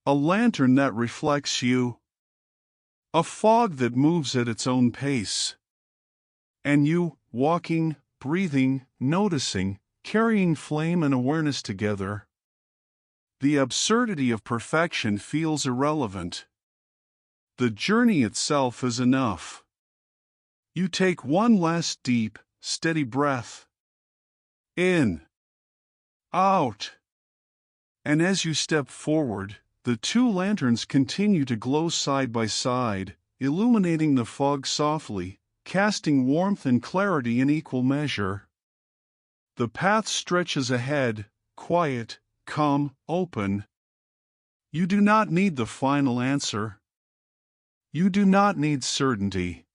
A lantern that reflects you. A fog that moves at its own pace. And you, walking, breathing, noticing, carrying flame and awareness together. The absurdity of perfection feels irrelevant. The journey itself is enough. You take one last deep, steady breath. In. Out. And as you step forward, the two lanterns continue to glow side by side, illuminating the fog softly, casting warmth and clarity in equal measure. The path stretches ahead, quiet, calm, open. You do not need the final answer. You do not need certainty.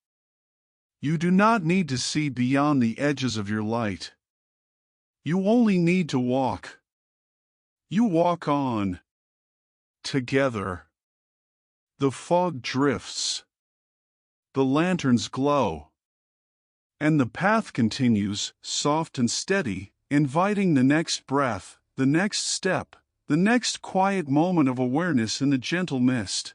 You do not need to see beyond the edges of your light. You only need to walk. You walk on. Together. The fog drifts. The lanterns glow. And the path continues, soft and steady, inviting the next breath, the next step, the next quiet moment of awareness in the gentle mist.